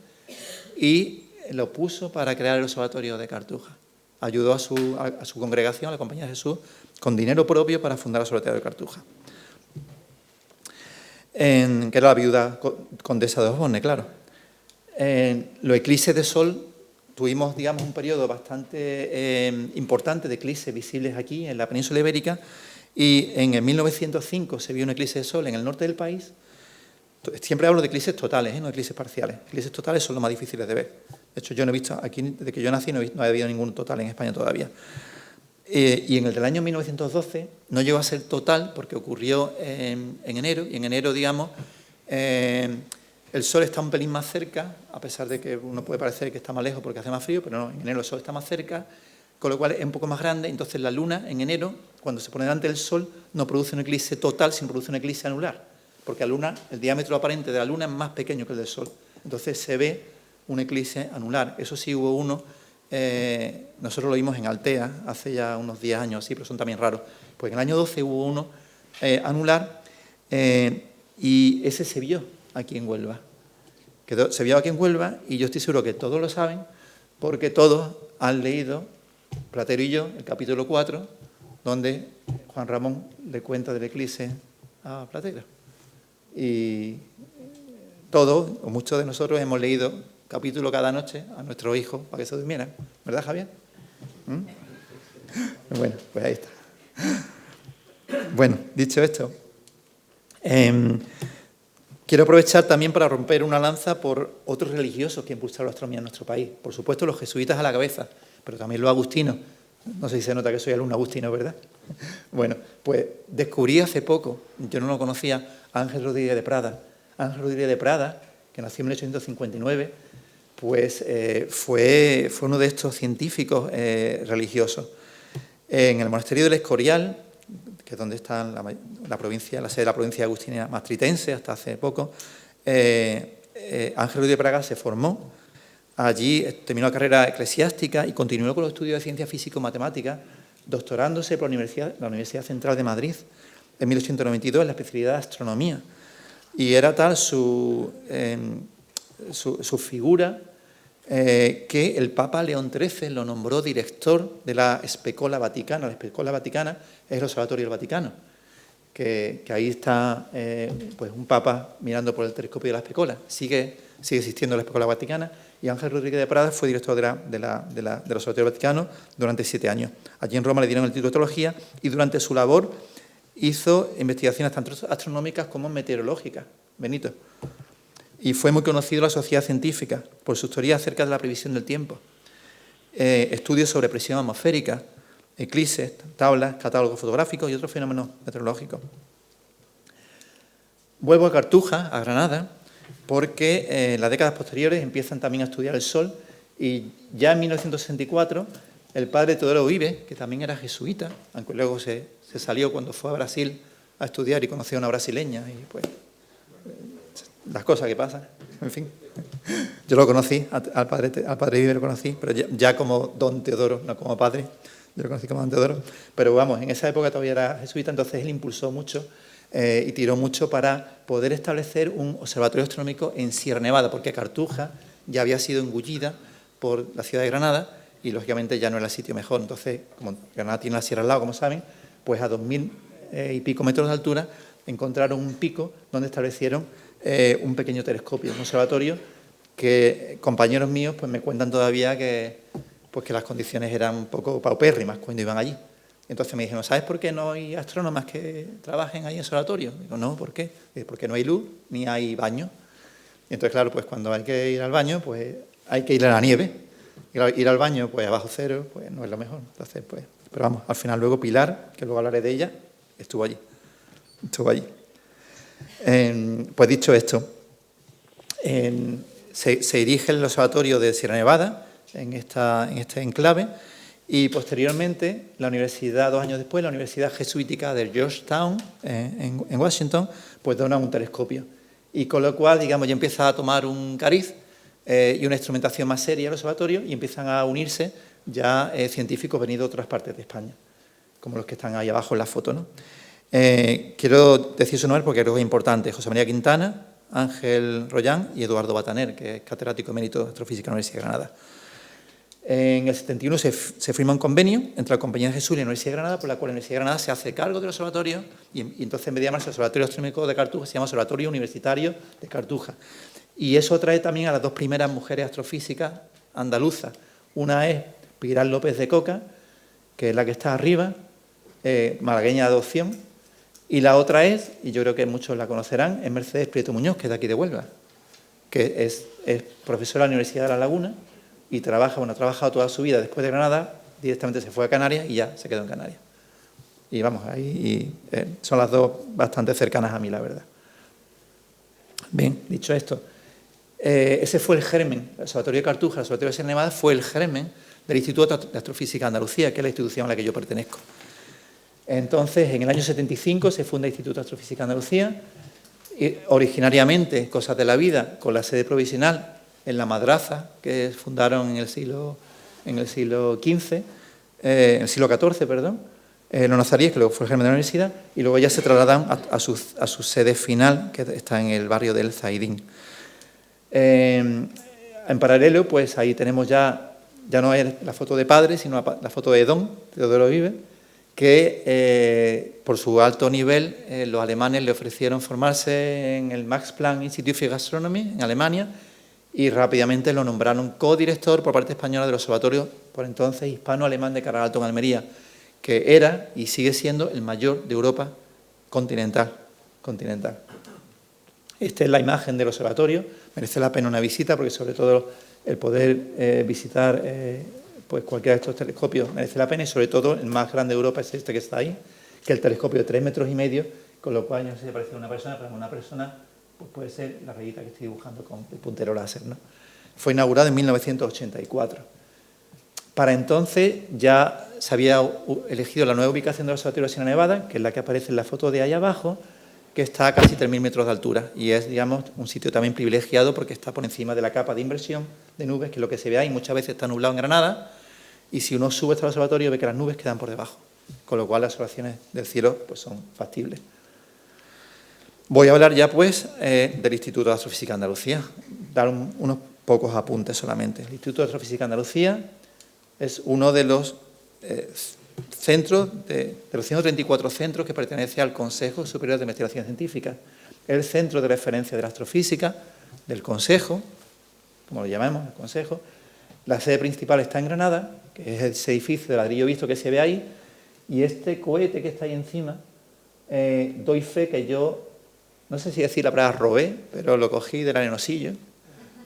y lo puso para crear el Observatorio de Cartuja. Ayudó a su congregación, a la Compañía de Jesús, con dinero propio para fundar el Observatorio de Cartuja. Que era la viuda condesa de Osborne, claro. Los eclipses de sol, tuvimos, digamos, un periodo bastante importante de eclipses visibles aquí, en la península ibérica, y en el 1905 se vio un eclipse de sol en el norte del país. Siempre hablo de eclipses totales, no eclipses parciales. Eclipses totales son los más difíciles de ver. De hecho, yo no he visto, aquí desde que yo nací, no ha habido ningún total en España todavía. Y en el del año 1912 no llegó a ser total porque ocurrió en enero, y en enero, digamos, el sol está un pelín más cerca, a pesar de que uno puede parecer que está más lejos porque hace más frío, pero no, en enero el sol está más cerca, con lo cual es un poco más grande. Entonces la luna en enero, cuando se pone delante del sol, no produce un eclipse total, sino produce un eclipse anular, porque la luna, el diámetro aparente de la luna es más pequeño que el del sol. Entonces se ve un eclipse anular. Eso sí hubo uno. Nosotros lo vimos en Altea hace ya unos 10 años así, pero son también raros. Pues en el año 12 hubo uno anular y ese se vio aquí en Huelva. Se vio aquí en Huelva y yo estoy seguro que todos lo saben porque todos han leído, Platero y yo, el capítulo 4, donde Juan Ramón le cuenta del eclipse a Platero. Y todos, o muchos de nosotros, hemos leído capítulo cada noche a nuestros hijos para que se durmieran. ¿Verdad, Javier? Bueno, pues ahí está. Bueno, dicho esto, Quiero aprovechar también para romper una lanza por otros religiosos que impulsaron la astronomía en nuestro país. Por supuesto, los jesuitas a la cabeza, pero también los agustinos. No sé si se nota que soy alumno agustino, ¿verdad? Bueno, pues descubrí hace poco, yo no lo conocía, a Ángel Rodríguez de Prada. Ángel Rodríguez de Prada, que nació en 1859, pues fue uno de estos científicos religiosos. En el monasterio del Escorial, que es donde está la sede de la provincia agustina mastritense hasta hace poco, Ángel Rodríguez de Praga se formó. Allí terminó la carrera eclesiástica y continuó con los estudios de ciencias físico-matemáticas, doctorándose por la Universidad Central de Madrid en 1892 en la especialidad de astronomía. Y era tal su figura que el Papa León XIII lo nombró director de la Specola Vaticana. La Specola Vaticana es el Observatorio del Vaticano, que ahí está pues un Papa mirando por el telescopio de la Specola. Sigue existiendo la Specola Vaticana, y Ángel Rodríguez de Prada fue director del Observatorio del Vaticano durante 7 años. Allí en Roma le dieron el título de teología y durante su labor hizo investigaciones tanto astronómicas como meteorológicas. Benito. Y fue muy conocido en la sociedad científica por sus teorías acerca de la previsión del tiempo. Estudios sobre presión atmosférica, eclipses, tablas, catálogos fotográficos y otros fenómenos meteorológicos. Vuelvo a Cartuja, a Granada, porque en las décadas posteriores empiezan también a estudiar el Sol, y ya en 1964 el padre Teodoro Vives, que también era jesuita, aunque luego se salió cuando fue a Brasil a estudiar y conoció a una brasileña, y pues las cosas que pasan, en fin. Yo lo conocí, al padre Vives lo conocí, pero ya como don Teodoro, no como padre, yo lo conocí como don Teodoro, pero vamos, en esa época todavía era jesuita, entonces él impulsó mucho y tiró mucho para poder establecer un observatorio astronómico en Sierra Nevada, porque Cartuja ya había sido engullida por la ciudad de Granada y lógicamente ya no era el sitio mejor. Entonces, como Granada tiene la sierra al lado, como saben, pues a 2000 y pico metros de altura encontraron un pico donde establecieron un pequeño telescopio, un observatorio que compañeros míos pues me cuentan todavía que las condiciones eran un poco paupérrimas cuando iban allí. Entonces me dijeron, ¿sabes por qué no hay astrónomas que trabajen ahí en observatorio? Digo, no, ¿por qué? Porque no hay luz ni hay baño. Y entonces, claro, pues cuando hay que ir al baño, pues hay que ir a la nieve. Ir al baño, pues abajo cero, pues no es lo mejor. Entonces, pues, pero vamos, al final luego Pilar, que luego hablaré de ella, estuvo allí. Pues dicho esto, se dirige el observatorio de Sierra Nevada en este enclave. Y posteriormente, 2 años después, la Universidad Jesuítica de Georgetown, en Washington, pues dona un telescopio. Y con lo cual, digamos, ya empieza a tomar un cariz y una instrumentación más seria al observatorio, y empiezan a unirse ya científicos venidos de otras partes de España, como los que están ahí abajo en la foto, ¿no? Quiero decir su nombre porque creo que es importante. José María Quintana, Ángel Rollán y Eduardo Bataner, que es catedrático emérito de Astrofísica en la Universidad de Granada. En el 71 se firma un convenio entre la Compañía de Jesús y la Universidad de Granada, por la cual la Universidad de Granada se hace cargo del observatorio, y entonces, en vez de llamarse Observatorio Astronómico de Cartuja, se llama Observatorio Universitario de Cartuja. Y eso atrae también a las 2 primeras mujeres astrofísicas andaluzas. Una es Pilar López de Coca, que es la que está arriba, malagueña de adopción, y la otra es, y yo creo que muchos la conocerán, es Mercedes Prieto Muñoz, que es de aquí de Huelva, que es profesora de la Universidad de La Laguna, y ha trabajado toda su vida después de Granada, directamente se fue a Canarias y ya se quedó en Canarias. Y vamos, ahí son las 2 bastante cercanas a mí, la verdad. Bien, dicho esto, ese fue el germen, el Observatorio de Cartuja, el Observatorio de Sierra Nevada, fue el germen del Instituto de Astrofísica de Andalucía, que es la institución a la que yo pertenezco. Entonces, en el año 75 se funda el Instituto de Astrofísica de Andalucía, y originariamente, cosas de la vida, con la sede provisional en La Madraza, que fundaron en el siglo XIV, los nazaríes, que luego fue el germen de la universidad, y luego ya se trasladan a su sede final, que está en el barrio del Zaidín. En paralelo, pues ahí tenemos ya no es la foto de padre, sino la foto de don Teodoro Vives, que por su alto nivel los alemanes le ofrecieron formarse en el Max Planck Institute for Astronomy en Alemania, y rápidamente lo nombraron codirector por parte española del observatorio, por entonces hispano-alemán de Carral Alto en Almería, que era y sigue siendo el mayor de Europa continental. Esta es la imagen del observatorio. Merece la pena una visita porque sobre todo el poder visitar pues cualquiera de estos telescopios merece la pena, y sobre todo el más grande de Europa es este que está ahí, que es el telescopio de 3,5 metros, con lo cual no sé si parece una persona, pero una persona pues puede ser la rayita que estoy dibujando con el puntero láser, ¿no? Fue inaugurado en 1984. Para entonces ya se había elegido la nueva ubicación del observatorio de Sierra Nevada, que es la que aparece en la foto de ahí abajo, que está a casi 3.000 metros de altura, y es, digamos, un sitio también privilegiado porque está por encima de la capa de inversión de nubes, que es lo que se ve ahí. Muchas veces está nublado en Granada, y si uno sube hasta el observatorio ve que las nubes quedan por debajo, con lo cual las observaciones del cielo pues son factibles. Voy a hablar ya pues del Instituto de Astrofísica de Andalucía, dar unos pocos apuntes solamente. El Instituto de Astrofísica de Andalucía es uno de los centros, de los 134 centros que pertenece al Consejo Superior de Investigación Científica. Es el centro de referencia de la astrofísica del Consejo, como lo llamamos, el Consejo. La sede principal está en Granada, que es ese edificio de ladrillo visto que se ve ahí, y este cohete que está ahí encima, doy fe que yo, no sé si decir la palabra robé, pero lo cogí del arenosillo,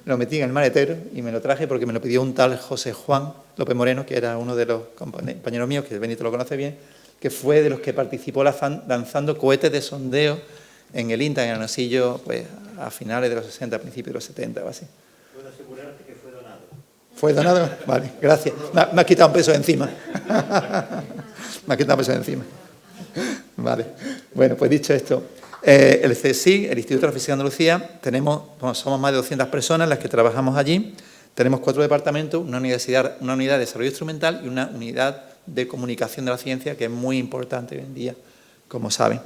lo metí en el maletero y me lo traje porque me lo pidió un tal José Juan López Moreno, que era uno de los compañeros míos, que Benito lo conoce bien, que fue de los que participó lanzando cohetes de sondeo en el INTA, en el arenosillo, pues a finales de los 60, a principios de los 70 o así. ¿Puedo asegurarte que fue donado? ¿Fue donado? Vale, gracias. Me has quitado un peso de encima. Me has quitado un peso de encima. Vale. Bueno, pues dicho esto, el CSIC, el Instituto de Astrofísica de Andalucía, somos más de 200 personas las que trabajamos allí. Tenemos 4 departamentos, una unidad de desarrollo instrumental y una unidad de comunicación de la ciencia, que es muy importante hoy en día, como saben.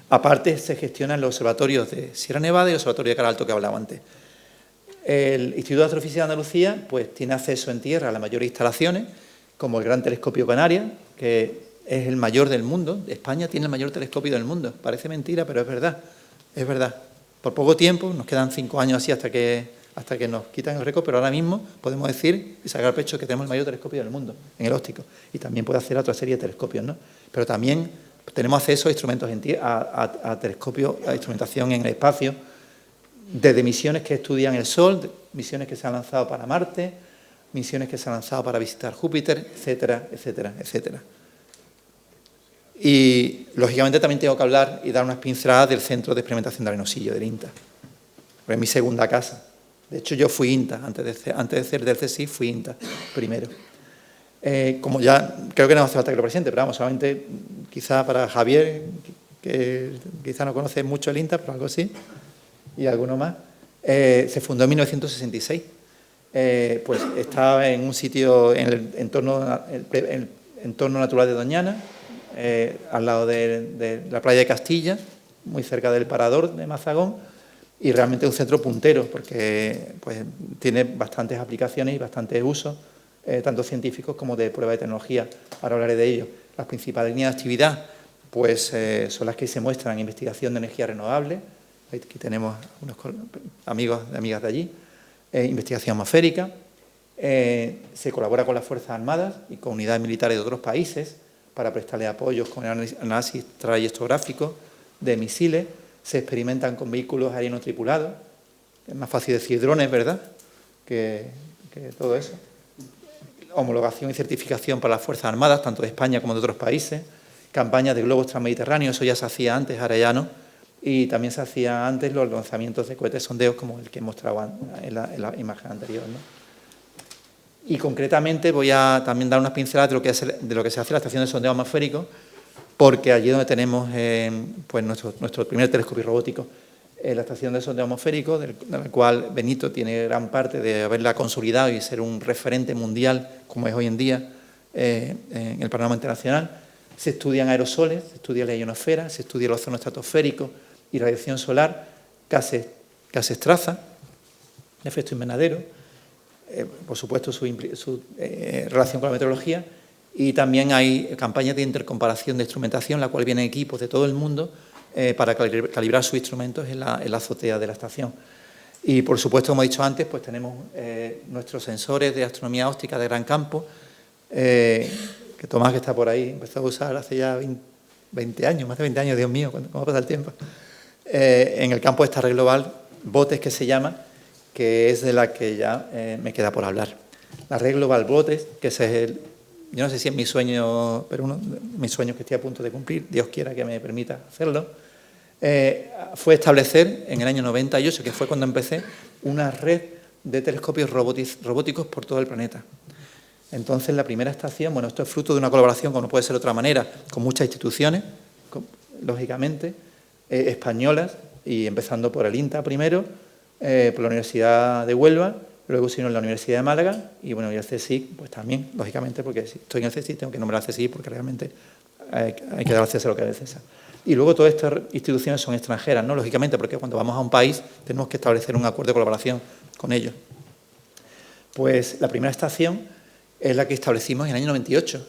Aparte, se gestionan los observatorios de Sierra Nevada y el observatorio de Cara Alto que hablaba antes. El Instituto de Astrofísica de Andalucía pues, tiene acceso en tierra a las mayores instalaciones, como el Gran Telescopio Canarias, que es el mayor del mundo. España tiene el mayor telescopio del mundo. Parece mentira, pero es verdad. Es verdad. Por poco tiempo, nos quedan 5 años así hasta que nos quitan el récord, pero ahora mismo podemos decir y sacar pecho que tenemos el mayor telescopio del mundo en el óptico. Y también puede hacer otra serie de telescopios, ¿no? Pero también tenemos acceso a instrumentos a telescopios, a instrumentación en el espacio, desde misiones que estudian el Sol, misiones que se han lanzado para Marte, misiones que se han lanzado para visitar Júpiter, etcétera, etcétera, etcétera. Y, lógicamente, también tengo que hablar y dar unas pinceladas del Centro de Experimentación de Arenosillo, del INTA. Porque es mi segunda casa. De hecho, yo fui INTA. Antes de ser del CSIC, fui INTA primero. Como ya, creo que no hace falta que lo presente, pero vamos, solamente quizá para Javier, que quizá no conoce mucho el INTA, pero algo sí, y alguno más. Se fundó en 1966. Pues estaba en un sitio en el entorno natural de Doñana, al lado de la playa de Castilla, muy cerca del Parador de Mazagón, y realmente es un centro puntero porque pues, tiene bastantes aplicaciones y bastantes usos, tanto científicos como de prueba de tecnología. Ahora hablaré de ello. Las principales líneas de actividad pues, son las que se muestran en investigación de energía renovable. Aquí tenemos unos amigos y amigas de allí. Investigación atmosférica. Se colabora con las Fuerzas Armadas y con unidades militares de otros países para prestarle apoyos con el análisis trayectográfico de misiles. Se experimentan con vehículos aéreos tripulados. Es más fácil decir drones, ¿verdad?, que todo eso. Homologación y certificación para las Fuerzas Armadas, tanto de España como de otros países. Campañas de globos transmediterráneos, eso ya se hacía antes, ahora ya no. Y también se hacían antes los lanzamientos de cohetes sondeos, como el que mostraba en la imagen anterior, ¿no? Y concretamente voy a también dar unas pinceladas de lo que se hace en la estación de sondeo atmosférico, porque allí donde tenemos pues nuestro primer telescopio robótico, la estación de sondeo atmosférico, de la cual Benito tiene gran parte de haberla consolidado y ser un referente mundial, como es hoy en día, en el panorama internacional. Se estudian aerosoles, se estudia la ionosfera, se estudia el ozono estratosférico y radiación solar, gases traza, efecto invernadero, por supuesto su relación con la meteorología, y también hay campañas de intercomparación de instrumentación, la cual vienen equipos de todo el mundo para calibrar sus instrumentos en la azotea de la estación. Y, por supuesto, como he dicho antes, pues tenemos nuestros sensores de astronomía óptica de gran campo, que Tomás, que está por ahí, empezó a usar hace ya 20 años, más de 20 años, Dios mío, ¿cómo pasa el tiempo? en el campo de esta red global, BOTES que se llama, que es de la que ya me queda por hablar. La red global BOTES, que ese es yo no sé si es mi sueño, pero uno de mis sueños que estoy a punto de cumplir, Dios quiera que me permita hacerlo, fue establecer en el año 98, que fue cuando empecé, una red de telescopios robóticos por todo el planeta. Entonces, la primera estación, bueno, esto es fruto de una colaboración, como no puede ser de otra manera, con muchas instituciones, lógicamente, españolas, y empezando por el INTA primero, por la Universidad de Huelva, luego sino en la Universidad de Málaga, y bueno, y el CSIC, pues también, lógicamente, porque si estoy en el CSIC tengo que nombrar al CSIC, porque realmente hay que dar acceso a lo que es César. Y luego todas estas instituciones son extranjeras, ¿no? Lógicamente, porque cuando vamos a un país tenemos que establecer un acuerdo de colaboración con ellos. Pues la primera estación es la que establecimos en el año 98.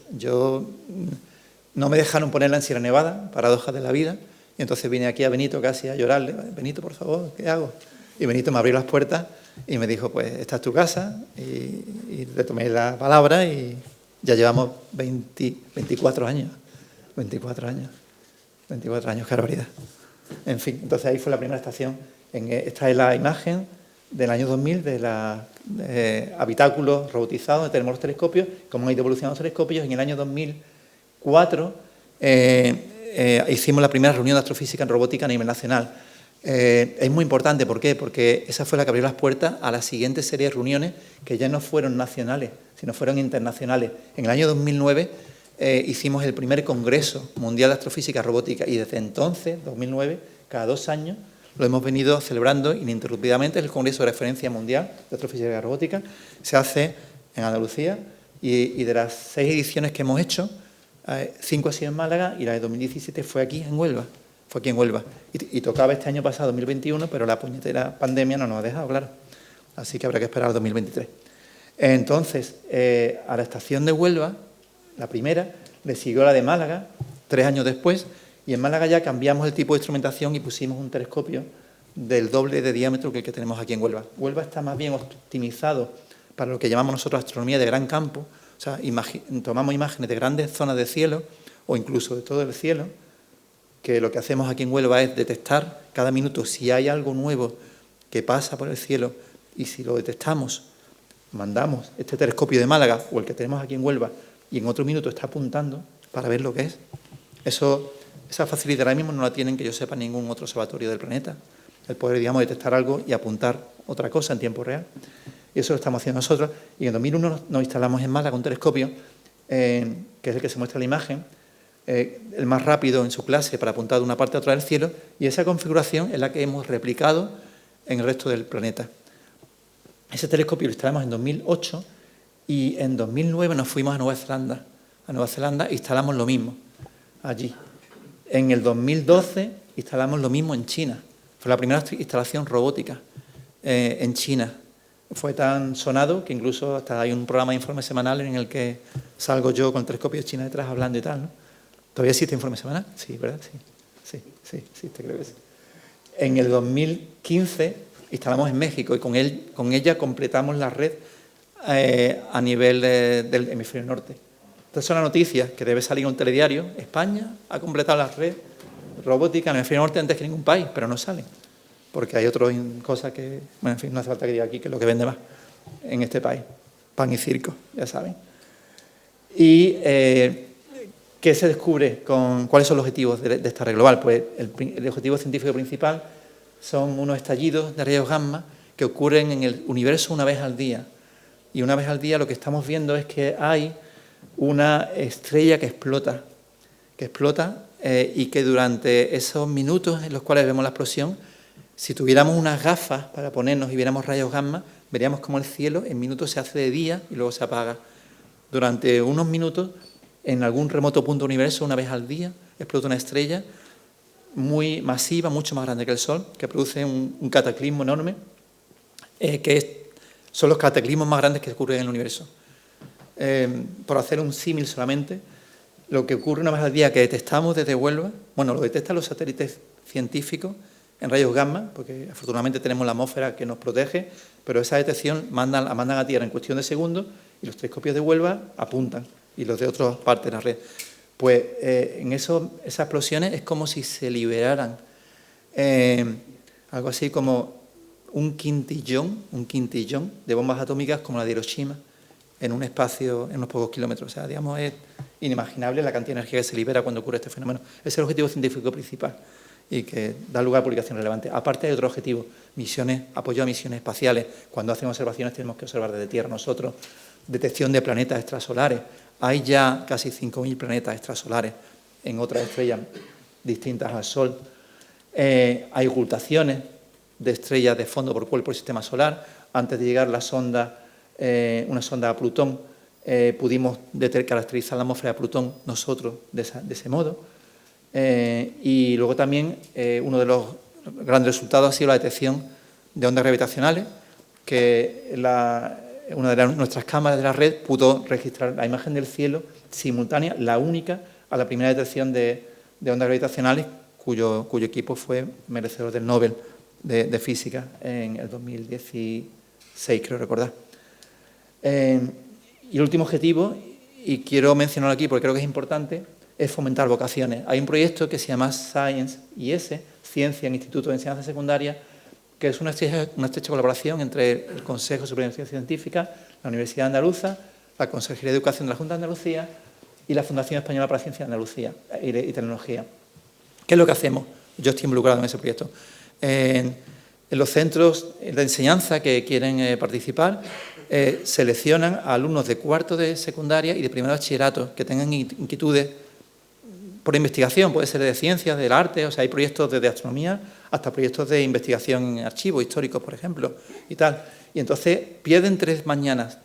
No me dejaron ponerla en Sierra Nevada, paradojas de la vida, y entonces vine aquí a Benito casi a llorarle. Benito, por favor, ¿qué hago? Y Benito me abrió las puertas y me dijo, pues esta es tu casa, y le tomé la palabra y ya llevamos 24 años. 24 años, qué barbaridad. En fin, entonces ahí fue la primera estación. Esta es la imagen del año 2000 de los habitáculos robotizados donde tenemos los telescopios, cómo han ido evolucionando los telescopios. En el año 2004 hicimos la primera reunión de astrofísica en robótica a nivel nacional. Es muy importante, ¿por qué? Porque esa fue la que abrió las puertas a la siguiente serie de reuniones que ya no fueron nacionales, sino fueron internacionales. En el año 2009 hicimos el primer Congreso Mundial de Astrofísica Robótica y desde entonces, 2009, cada 2 años, lo hemos venido celebrando ininterrumpidamente. Es el Congreso de Referencia Mundial de Astrofísica Robótica. Se hace en Andalucía y de las 6 ediciones que hemos hecho, 5 ha sido en Málaga y la de 2017 fue aquí en Huelva. Y tocaba este año pasado, 2021, pero la puñetera pandemia no nos ha dejado, claro. Así que habrá que esperar al 2023. Entonces, a la estación de Huelva, la primera, le siguió la de Málaga, 3 años después, y en Málaga ya cambiamos el tipo de instrumentación y pusimos un telescopio del doble de diámetro que el que tenemos aquí en Huelva. Huelva está más bien optimizado para lo que llamamos nosotros astronomía de gran campo, o sea, tomamos imágenes de grandes zonas de cielo o incluso de todo el cielo, que lo que hacemos aquí en Huelva es detectar cada minuto si hay algo nuevo que pasa por el cielo, y si lo detectamos, mandamos este telescopio de Málaga o el que tenemos aquí en Huelva y en otro minuto está apuntando para ver lo que es. Esa facilidad ahora mismo no la tienen, que yo sepa, ningún otro observatorio del planeta. El poder, digamos, detectar algo y apuntar otra cosa en tiempo real. Y eso lo estamos haciendo nosotros. Y en 2001 nos instalamos en Málaga un telescopio, que es el que se muestra en la imagen, el más rápido en su clase para apuntar de una parte a otra del cielo, y esa configuración es la que hemos replicado en el resto del planeta. Ese telescopio lo instalamos en 2008 y en 2009 nos fuimos a Nueva Zelanda. A Nueva Zelanda instalamos lo mismo allí. En el 2012 instalamos lo mismo en China. Fue la primera instalación robótica en China. Fue tan sonado que incluso hasta hay un programa de informe semanal en el que salgo yo con el telescopio de China detrás hablando y tal, ¿no? ¿Todavía existe informe semanal? Sí, ¿verdad? Sí, existe, creo que sí. En el 2015 instalamos en México y con ella completamos la red a nivel del hemisferio norte. Estas son las noticias que debe salir en un telediario. España ha completado la red robótica en el hemisferio norte antes que ningún país, pero no salen, porque hay otras cosas que, bueno, en fin, no hace falta que diga aquí que es lo que vende más en este país. Pan y circo, ya saben. Y ¿qué se descubre? ¿Cuáles son los objetivos de esta red global? Pues el objetivo científico principal son unos estallidos de rayos gamma que ocurren en el universo una vez al día. Y una vez al día lo que estamos viendo es que hay una estrella que explota y que durante esos minutos en los cuales vemos la explosión, si tuviéramos unas gafas para ponernos y viéramos rayos gamma, veríamos cómo el cielo en minutos se hace de día y luego se apaga. Durante unos minutos, en algún remoto punto del universo, una vez al día, explota una estrella muy masiva, mucho más grande que el Sol, que produce un cataclismo enorme, son los cataclismos más grandes que ocurren en el universo. Por hacer un símil solamente, lo que ocurre una vez al día que detectamos desde Huelva, bueno, lo detectan los satélites científicos en rayos gamma, porque afortunadamente tenemos la atmósfera que nos protege, pero esa detección la mandan a Tierra en cuestión de segundos y los telescopios de Huelva apuntan, y los de otras partes de la red. Pues en esas explosiones es como si se liberaran algo así como un quintillón de bombas atómicas como la de Hiroshima en un espacio, en unos pocos kilómetros. O sea, digamos, es inimaginable la cantidad de energía que se libera cuando ocurre este fenómeno. Ese es el objetivo científico principal y que da lugar a publicaciones relevantes. Aparte hay otro objetivo, misiones, apoyo a misiones espaciales. Cuando hacen observaciones tenemos que observar desde Tierra nosotros. Detección de planetas extrasolares. Hay ya casi 5.000 planetas extrasolares en otras estrellas distintas al Sol. Hay ocultaciones de estrellas de fondo por cuerpo del sistema solar. Antes de llegar la sonda, una sonda a Plutón, pudimos caracterizar la atmósfera de Plutón nosotros de ese modo. Y luego también uno de los grandes resultados ha sido la detección de ondas gravitacionales, que una de nuestras cámaras de la red pudo registrar la imagen del cielo simultánea, la única, a la primera detección de ondas gravitacionales, cuyo equipo fue merecedor del Nobel de Física en el 2016, creo recordar. Y el último objetivo, y quiero mencionarlo aquí porque creo que es importante, es fomentar vocaciones. Hay un proyecto que se llama Science IS, Ciencia en Instituto de Enseñanza Secundaria, que es una estrecha colaboración entre el Consejo Superior de Ciencias Científicas, la Universidad Andaluza, la Consejería de Educación de la Junta de Andalucía y la Fundación Española para Ciencia de Andalucía y Tecnología. ¿Qué es lo que hacemos? Yo estoy involucrado en ese proyecto. En los centros de enseñanza que quieren participar, seleccionan a alumnos de cuarto de secundaria y de primer bachillerato que tengan inquietudes por investigación, puede ser de ciencias, del arte, o sea, hay proyectos desde astronomía hasta proyectos de investigación en archivos históricos, por ejemplo, y tal. Y entonces pierden 3 mañanas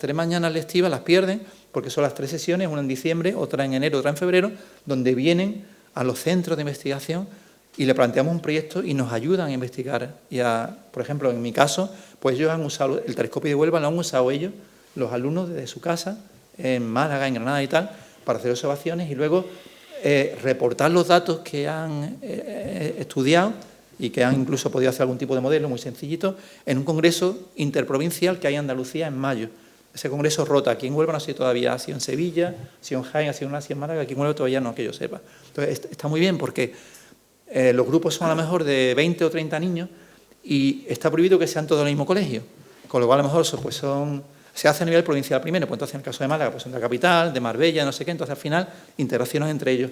lectivas, las pierden, porque son las 3 sesiones, una en diciembre, otra en enero, otra en febrero, donde vienen a los centros de investigación y le planteamos un proyecto y nos ayudan a investigar. Por ejemplo, en mi caso, pues ellos han usado el telescopio de Huelva, lo han usado ellos, los alumnos desde su casa, en Málaga, en Granada y tal, para hacer observaciones y luego reportar los datos que han estudiado y que han incluso podido hacer algún tipo de modelo muy sencillito en un congreso interprovincial que hay en Andalucía en mayo. Ese congreso rota. Aquí en Huelva no sé todavía, ha sido en Sevilla, ha sido en Jaén, ha sido en Málaga, aquí en Huelva todavía no, que yo sepa. Entonces está muy bien porque los grupos son a lo mejor de 20 o 30 niños y está prohibido que sean todos del mismo colegio, con lo cual a lo mejor pues se hace a nivel provincial primero, pues entonces en el caso de Málaga pues son de la capital, de Marbella, no sé qué, entonces al final integraciones entre ellos,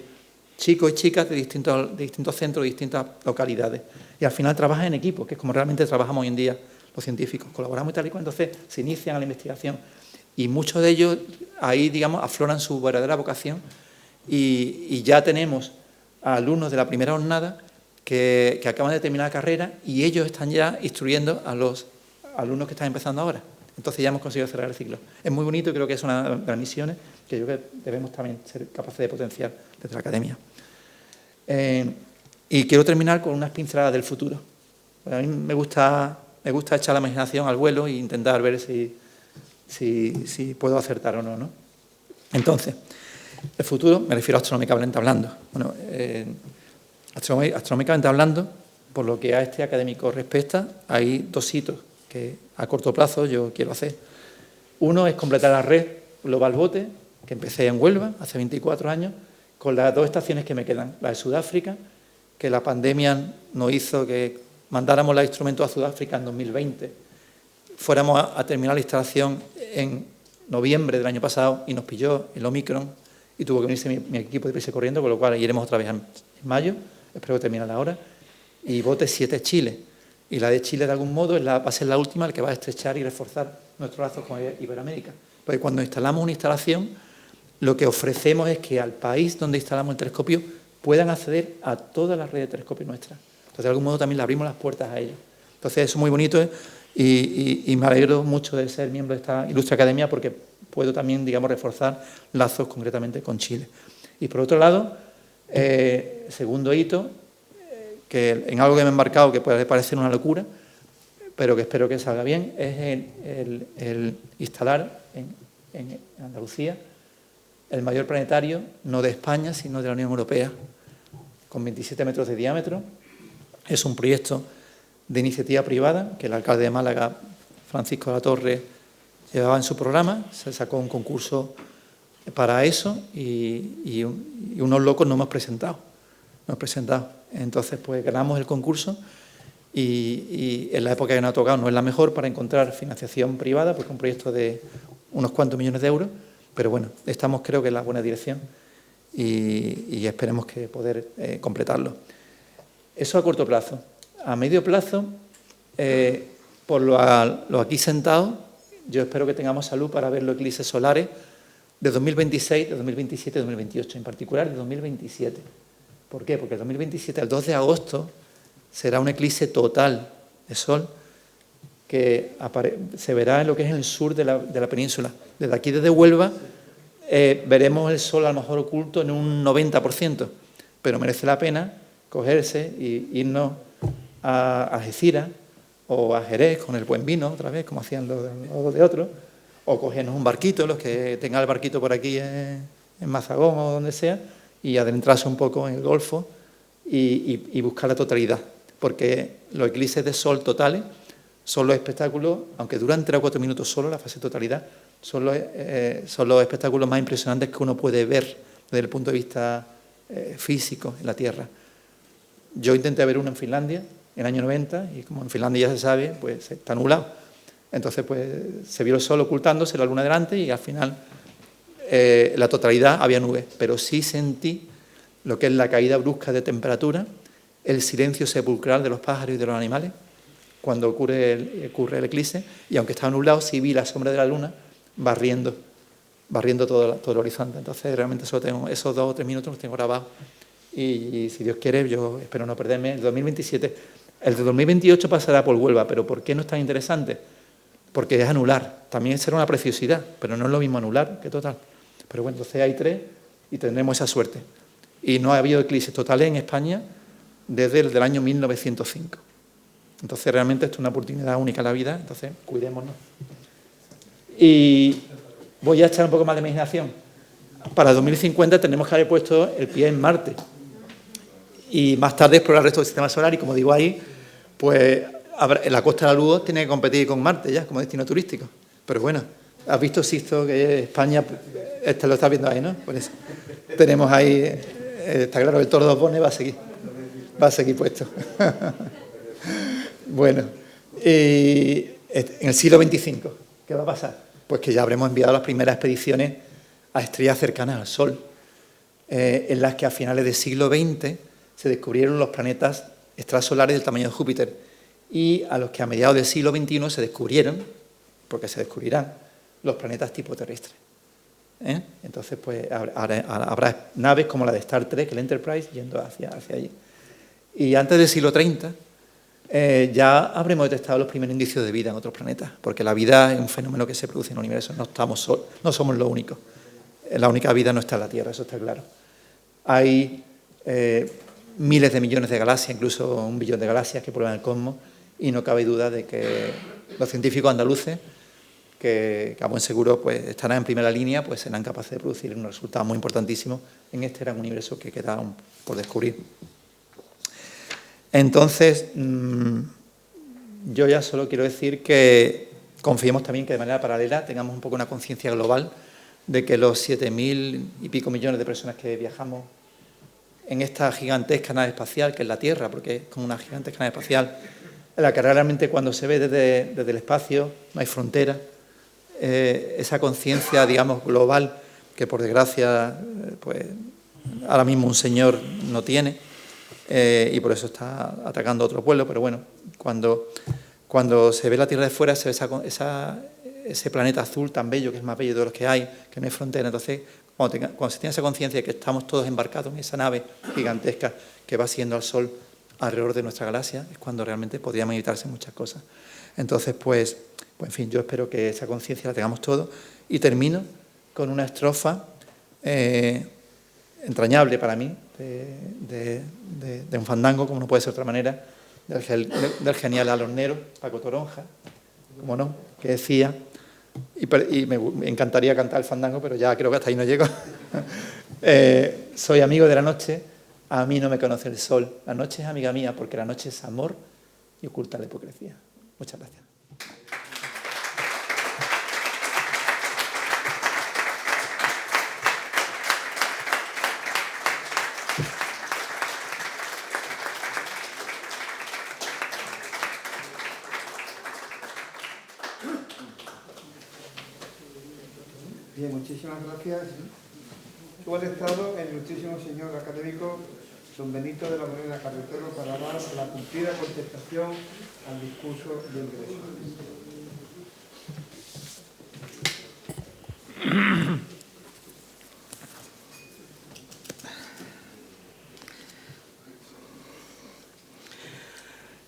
chicos y chicas de distintos centros, de distintas localidades, y al final trabajan en equipo, que es como realmente trabajamos hoy en día los científicos, colaboramos y tal y cual, entonces se inician a la investigación y muchos de ellos ahí, digamos, afloran su verdadera vocación y ya tenemos a alumnos de la primera jornada que acaban de terminar la carrera y ellos están ya instruyendo a los alumnos que están empezando ahora. Entonces ya hemos conseguido cerrar el ciclo. Es muy bonito y creo que es una de las misiones que yo creo que debemos también ser capaces de potenciar desde la academia. Y quiero terminar con unas pinceladas del futuro. A mí me gusta echar la imaginación al vuelo e intentar ver si puedo acertar o no, ¿no? Entonces, el futuro, me refiero astronómicamente hablando. Bueno, astronómicamente hablando, por lo que a este académico respecta, hay 2 hitos que a corto plazo yo quiero hacer. Uno es completar la red Global Bote, que empecé en Huelva hace 24 años, con las 2 estaciones que me quedan. La de Sudáfrica, que la pandemia nos hizo que mandáramos los instrumentos a Sudáfrica en 2020, fuéramos a terminar la instalación en noviembre del año pasado y nos pilló el Omicron y tuvo que venirse mi equipo de prisa corriendo, con lo cual iremos otra vez en mayo, espero que termine ahora, y Bote 7 Chile. Y la de Chile, de algún modo, va a ser la última, el que va a estrechar y reforzar nuestros lazos con Iberoamérica. Porque cuando instalamos una instalación, lo que ofrecemos es que al país donde instalamos el telescopio puedan acceder a toda la red de telescopios nuestra. Entonces, de algún modo, también le abrimos las puertas a ellos. Entonces, eso es muy bonito y me alegro mucho de ser miembro de esta ilustre academia porque puedo también, digamos, reforzar lazos concretamente con Chile. Y, por otro lado, segundo hito, que en algo que me he embarcado que puede parecer una locura, pero que espero que salga bien, es el instalar en Andalucía el mayor planetario, no de España, sino de la Unión Europea, con 27 metros de diámetro. Es un proyecto de iniciativa privada que el alcalde de Málaga, Francisco de la Torre, llevaba en su programa. Se sacó un concurso para eso y unos locos nos hemos presentado. Entonces, pues ganamos el concurso y en la época que nos ha tocado no es la mejor para encontrar financiación privada, porque es un proyecto de unos cuantos millones de euros, pero bueno, estamos creo que en la buena dirección y esperemos que poder completarlo. Eso a corto plazo. A medio plazo, por lo aquí sentados, yo espero que tengamos salud para ver los eclipses solares de 2026, de 2027, de 2028, en particular de 2027. ¿Por qué? Porque el 2027, el 2 de agosto, será un eclipse total de sol que se verá en lo que es el sur de la península. Desde aquí, desde Huelva, veremos el sol a lo mejor oculto en un 90%, pero merece la pena cogerse e irnos a Algeciras o a Jerez con el buen vino, otra vez, como hacían los de otros, o cogernos un barquito, los que tengan el barquito por aquí en Mazagón o donde sea, y adentrarse un poco en el Golfo y buscar la totalidad, porque los eclipses de sol totales son los espectáculos, aunque duran 3 o 4 minutos solo, la fase de totalidad, son los espectáculos más impresionantes que uno puede ver desde el punto de vista físico en la Tierra. Yo intenté ver uno en Finlandia en el año 90 y como en Finlandia ya se sabe, pues está nublado. Entonces pues se vio el sol ocultándose, la luna delante y al final la totalidad había nubes, pero sí sentí lo que es la caída brusca de temperatura, el silencio sepulcral de los pájaros y de los animales cuando ocurre el eclipse, y aunque estaba nublado sí vi la sombra de la luna barriendo todo el horizonte. Entonces realmente solo tengo esos 2 o 3 minutos los tengo grabados y si Dios quiere yo espero no perderme el 2027. El de 2028 pasará por Huelva, pero ¿por qué no es tan interesante? Porque es anular, también será una preciosidad, pero no es lo mismo anular que total. Pero bueno, entonces hay 3 y tendremos esa suerte. Y no ha habido eclipses totales en España desde el del año 1905. Entonces realmente esto es una oportunidad única en la vida, entonces cuidémonos. Y voy a echar un poco más de imaginación. Para 2050 tenemos que haber puesto el pie en Marte y más tarde explorar el resto del sistema solar y como digo ahí, pues la Costa de la Luz tiene que competir con Marte ya como destino turístico. Pero bueno, has visto, Sixto, que España, lo estás viendo ahí, ¿no? Por eso tenemos ahí, está claro, el Toro de Osborne va a seguir puesto. Bueno, en el siglo XXV, ¿qué va a pasar? Pues que ya habremos enviado las primeras expediciones a estrellas cercanas al Sol, en las que a finales del siglo XX se descubrieron los planetas extrasolares del tamaño de Júpiter y a los que a mediados del siglo XXI se descubrieron, porque se descubrirán, los planetas tipo terrestres. Entonces, pues habrá naves como la de Star Trek, el Enterprise, yendo hacia allí. Y antes del siglo 30 ya habremos detectado los primeros indicios de vida en otros planetas, porque la vida es un fenómeno que se produce en el universo, no somos los únicos. La única vida no está en la Tierra, eso está claro. Hay miles de millones de galaxias, incluso 1 billón de galaxias que prueban el cosmos, y no cabe duda de que los científicos andaluces, que a buen seguro pues, estarán en primera línea, pues serán capaces de producir unos resultados muy importantísimos en este gran universo que queda aún por descubrir. Entonces, yo ya solo quiero decir que confiemos también que de manera paralela tengamos un poco una conciencia global de que los 7.000 y pico millones de personas que viajamos en esta gigantesca nave espacial, que es la Tierra, porque es como una gigantesca nave espacial, en la que realmente cuando se ve desde el espacio no hay frontera, esa conciencia, digamos, global, que por desgracia, pues ahora mismo un señor no tiene, y por eso está atacando a otro pueblo, pero bueno, cuando se ve la Tierra de fuera, se ve ese planeta azul tan bello, que es más bello de los que hay, que no hay frontera. Entonces, cuando se tiene esa conciencia de que estamos todos embarcados en esa nave gigantesca que va siguiendo al Sol alrededor de nuestra galaxia, es cuando realmente podríamos evitarse muchas cosas. Entonces, pues en fin, yo espero que esa conciencia la tengamos todos. Y termino con una estrofa entrañable para mí, de un fandango, como no puede ser de otra manera, del genial alornero, Paco Toronja, como no, que decía, y me encantaría cantar el fandango, pero ya creo que hasta ahí no llego. Soy amigo de la noche, a mí no me conoce el sol, la noche es amiga mía, porque la noche es amor y oculta la hipocresía. Muchas gracias. Muchísimas gracias. Su al estado el ilustrísimo señor académico don Benito de la Morena Carretero para dar la cumplida contestación al discurso de ingreso.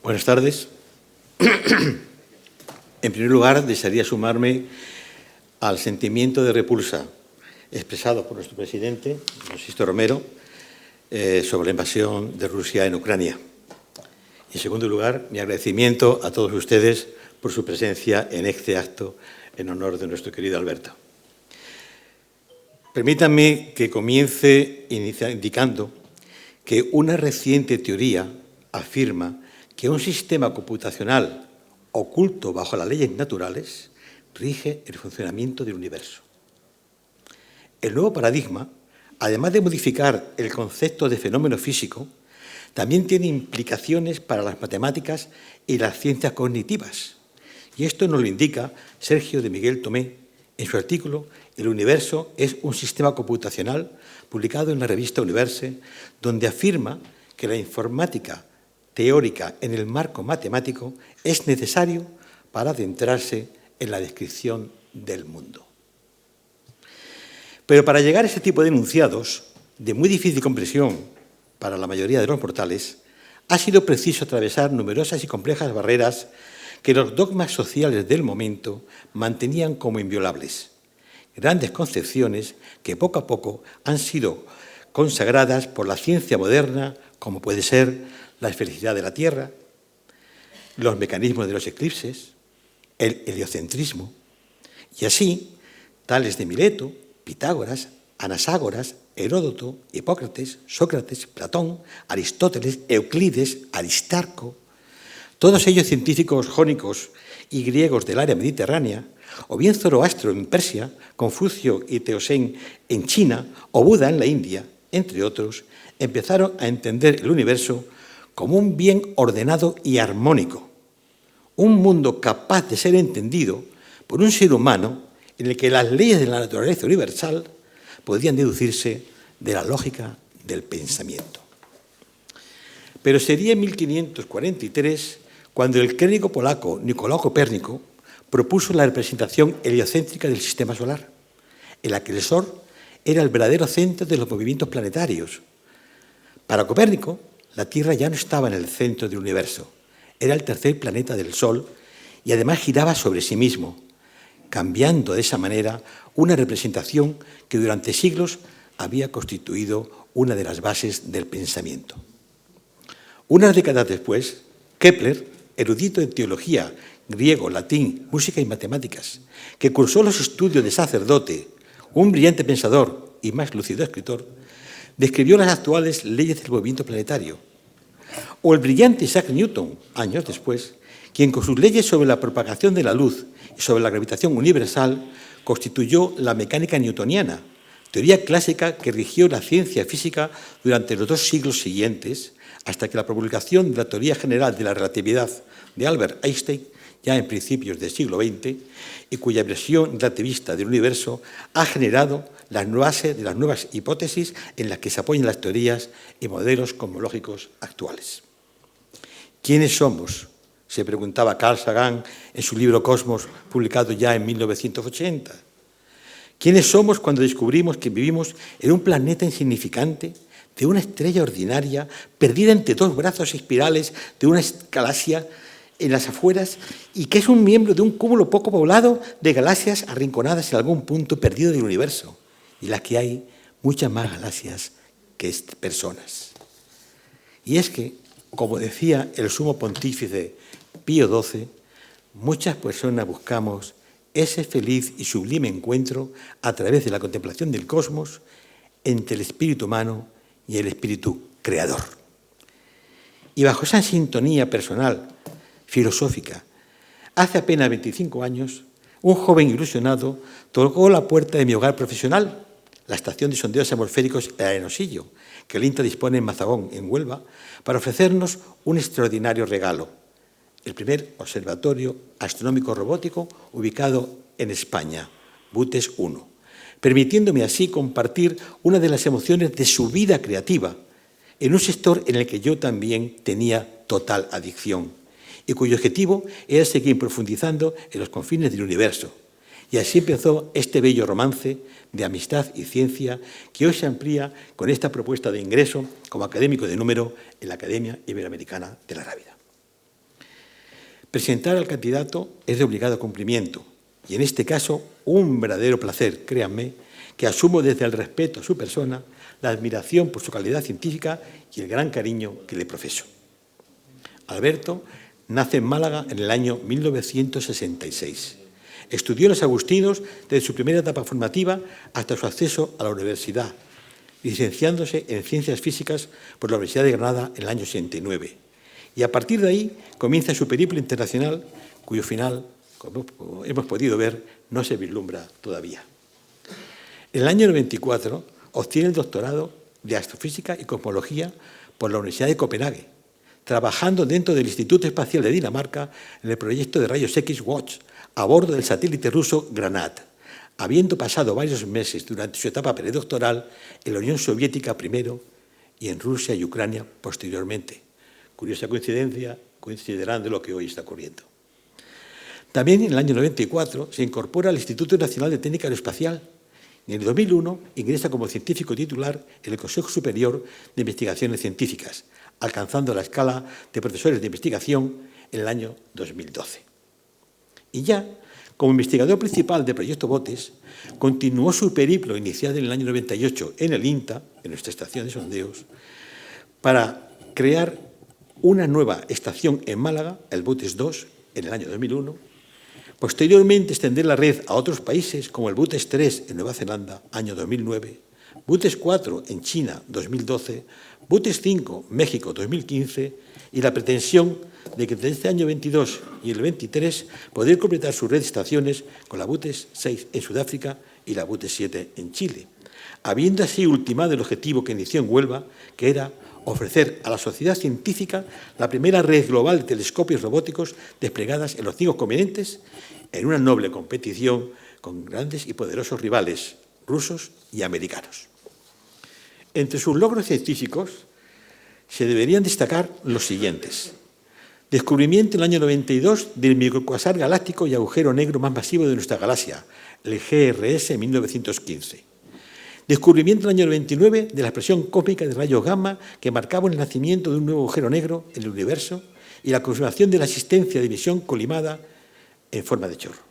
Buenas tardes. En primer lugar, desearía sumarme al sentimiento de repulsa expresado por nuestro presidente, don Sisto Romero, sobre la invasión de Rusia en Ucrania. En segundo lugar, mi agradecimiento a todos ustedes por su presencia en este acto en honor de nuestro querido Alberto. Permítanme que comience indicando que una reciente teoría afirma que un sistema computacional oculto bajo las leyes naturales rige el funcionamiento del universo. El nuevo paradigma, además de modificar el concepto de fenómeno físico, también tiene implicaciones para las matemáticas y las ciencias cognitivas. Y esto nos lo indica Sergio de Miguel Tomé en su artículo El universo es un sistema computacional, publicado en la revista Universe, donde afirma que la informática teórica en el marco matemático es necesario para adentrarse en la descripción del mundo. Pero para llegar a ese tipo de enunciados, de muy difícil comprensión para la mayoría de los mortales, ha sido preciso atravesar numerosas y complejas barreras que los dogmas sociales del momento mantenían como inviolables. Grandes concepciones que poco a poco han sido consagradas por la ciencia moderna, como puede ser la esfericidad de la Tierra, los mecanismos de los eclipses, el heliocentrismo, y así, tales de Mileto, Pitágoras, Anaságoras, Heródoto, Hipócrates, Sócrates, Platón, Aristóteles, Euclides, Aristarco, todos ellos científicos jónicos y griegos del área mediterránea, o bien Zoroastro en Persia, Confucio y Teosén en China, o Buda en la India, entre otros, empezaron a entender el universo como un bien ordenado y armónico, un mundo capaz de ser entendido por un ser humano en el que las leyes de la naturaleza universal podían deducirse de la lógica del pensamiento. Pero sería en 1543 cuando el clérigo polaco Nicolau Copérnico propuso la representación heliocéntrica del sistema solar. El la que el Sol era el verdadero centro de los movimientos planetarios. Para Copérnico, la Tierra ya no estaba en el centro del universo, era el tercer planeta del Sol y además giraba sobre sí mismo, cambiando de esa manera una representación que durante siglos había constituido una de las bases del pensamiento. Unas décadas después, Kepler, erudito en teología, griego, latín, música y matemáticas, que cursó los estudios de sacerdote, un brillante pensador y más lúcido escritor, describió las actuales leyes del movimiento planetario. O el brillante Isaac Newton, años después, quien con sus leyes sobre la propagación de la luz y sobre la gravitación universal constituyó la mecánica newtoniana, teoría clásica que rigió la ciencia física durante los 2 siglos siguientes, hasta que la promulgación de la teoría general de la relatividad de Albert Einstein, ya en principios del siglo XX, y cuya versión relativista del universo ha generado la base de las nuevas hipótesis en las que se apoyan las teorías y modelos cosmológicos actuales. ¿Quiénes somos?, se preguntaba Carl Sagan en su libro Cosmos, publicado ya en 1980. ¿Quiénes somos cuando descubrimos que vivimos en un planeta insignificante, de una estrella ordinaria, perdida entre 2 brazos espirales de una galaxia en las afueras, y que es un miembro de un cúmulo poco poblado de galaxias arrinconadas en algún punto perdido del universo, y las que hay muchas más galaxias que personas? Y es que, como decía el sumo pontífice Pío XII, muchas personas buscamos ese feliz y sublime encuentro a través de la contemplación del cosmos entre el espíritu humano y el espíritu creador. Y bajo esa sintonía personal, filosófica, hace apenas 25 años, un joven ilusionado tocó la puerta de mi hogar profesional, la estación de sondeos atmosféricos El Arenosillo, que el INTA dispone en Mazagón, en Huelva, para ofrecernos un extraordinario regalo: el primer observatorio astronómico robótico ubicado en España, BUTES 1, permitiéndome así compartir una de las emociones de su vida creativa en un sector en el que yo también tenía total adicción y cuyo objetivo era seguir profundizando en los confines del universo. Y así empezó este bello romance de amistad y ciencia que hoy se amplía con esta propuesta de ingreso como académico de número en la Academia Iberoamericana de la Rábida. Presentar al candidato es de obligado cumplimiento y en este caso un verdadero placer, créanme, que asumo desde el respeto a su persona, la admiración por su calidad científica y el gran cariño que le profeso. Alberto nace en Málaga en el año 1966. Estudió en los Agustinos desde su primera etapa formativa hasta su acceso a la universidad, licenciándose en Ciencias Físicas por la Universidad de Granada en el año 89. Y a partir de ahí comienza su periplo internacional, cuyo final, como hemos podido ver, no se vislumbra todavía. En el año 94 obtiene el doctorado de Astrofísica y Cosmología por la Universidad de Copenhague, trabajando dentro del Instituto Espacial de Dinamarca en el proyecto de rayos X WATCH a bordo del satélite ruso Granat, habiendo pasado varios meses durante su etapa predoctoral en la Unión Soviética primero y en Rusia y Ucrania posteriormente. Curiosa coincidencia, considerando lo que hoy está ocurriendo. También en el año 94 se incorpora al Instituto Nacional de Técnica Aeroespacial y en el 2001 ingresa como científico titular en el Consejo Superior de Investigaciones Científicas, alcanzando la escala de profesores de investigación en el año 2012. Y ya, como investigador principal del proyecto BOTES, continuó su periplo iniciado en el año 98 en el INTA, en nuestra estación de sondeos, para crear una nueva estación en Málaga, el BOTES 2, en el año 2001, posteriormente extender la red a otros países como el BOTES 3 en Nueva Zelanda, año 2009, BOTES 4 en China, 2012, BOTES 5, México, 2015, y la pretensión de que desde este año 22 y el 23 poder completar su red de estaciones con la BOTES 6 en Sudáfrica y la BOTES 7 en Chile, habiendo así ultimado el objetivo que inició en Huelva, que era ofrecer a la sociedad científica la primera red global de telescopios robóticos desplegadas en los 5 continentes en una noble competición con grandes y poderosos rivales rusos y americanos. Entre sus logros científicos se deberían destacar los siguientes. Descubrimiento en el año 92 del microcuasar galáctico y agujero negro más masivo de nuestra galaxia, el GRS 1915. Descubrimiento en el año 99 de la explosión cósmica de rayos gamma que marcaba el nacimiento de un nuevo agujero negro en el universo y la confirmación de la existencia de emisión colimada en forma de chorro.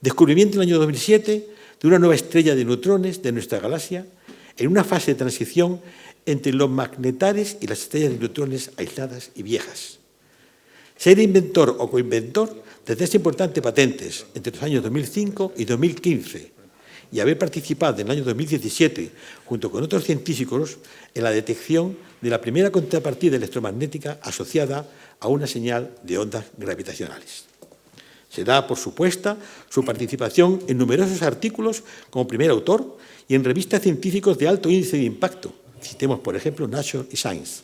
Descubrimiento en el año 2007 de una nueva estrella de neutrones de nuestra galaxia en una fase de transición entre los magnetares y las estrellas de neutrones aisladas y viejas. Ser inventor o coinventor de 3 importantes patentes entre los años 2005 y 2015 y haber participado en el año 2017 junto con otros científicos en la detección de la primera contrapartida electromagnética asociada a una señal de ondas gravitacionales. Se da por supuesta su participación en numerosos artículos como primer autor y en revistas científicos de alto índice de impacto, citemos por ejemplo Nature y Science,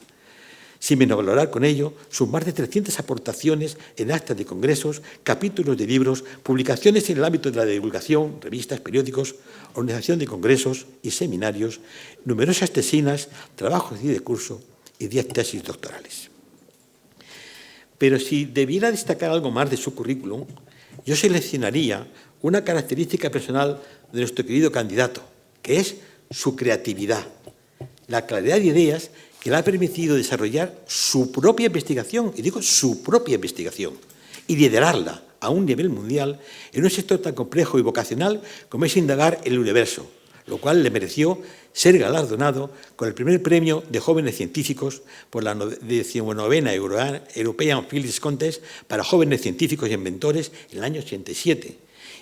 sin menosvalorar con ello sus más de 300 aportaciones en actas de congresos, capítulos de libros, publicaciones en el ámbito de la divulgación, revistas, periódicos, organización de congresos y seminarios, numerosas tesinas, trabajos de curso y 10 tesis doctorales. Pero si debiera destacar algo más de su currículum, yo seleccionaría una característica personal de nuestro querido candidato, que es su creatividad, la claridad de ideas que le ha permitido desarrollar su propia investigación, y digo su propia investigación, y liderarla a un nivel mundial en un sector tan complejo y vocacional como es indagar en el universo, lo cual le mereció ser galardonado con el primer premio de jóvenes científicos por la 19ª European Fields Contest para jóvenes científicos y inventores en el año 87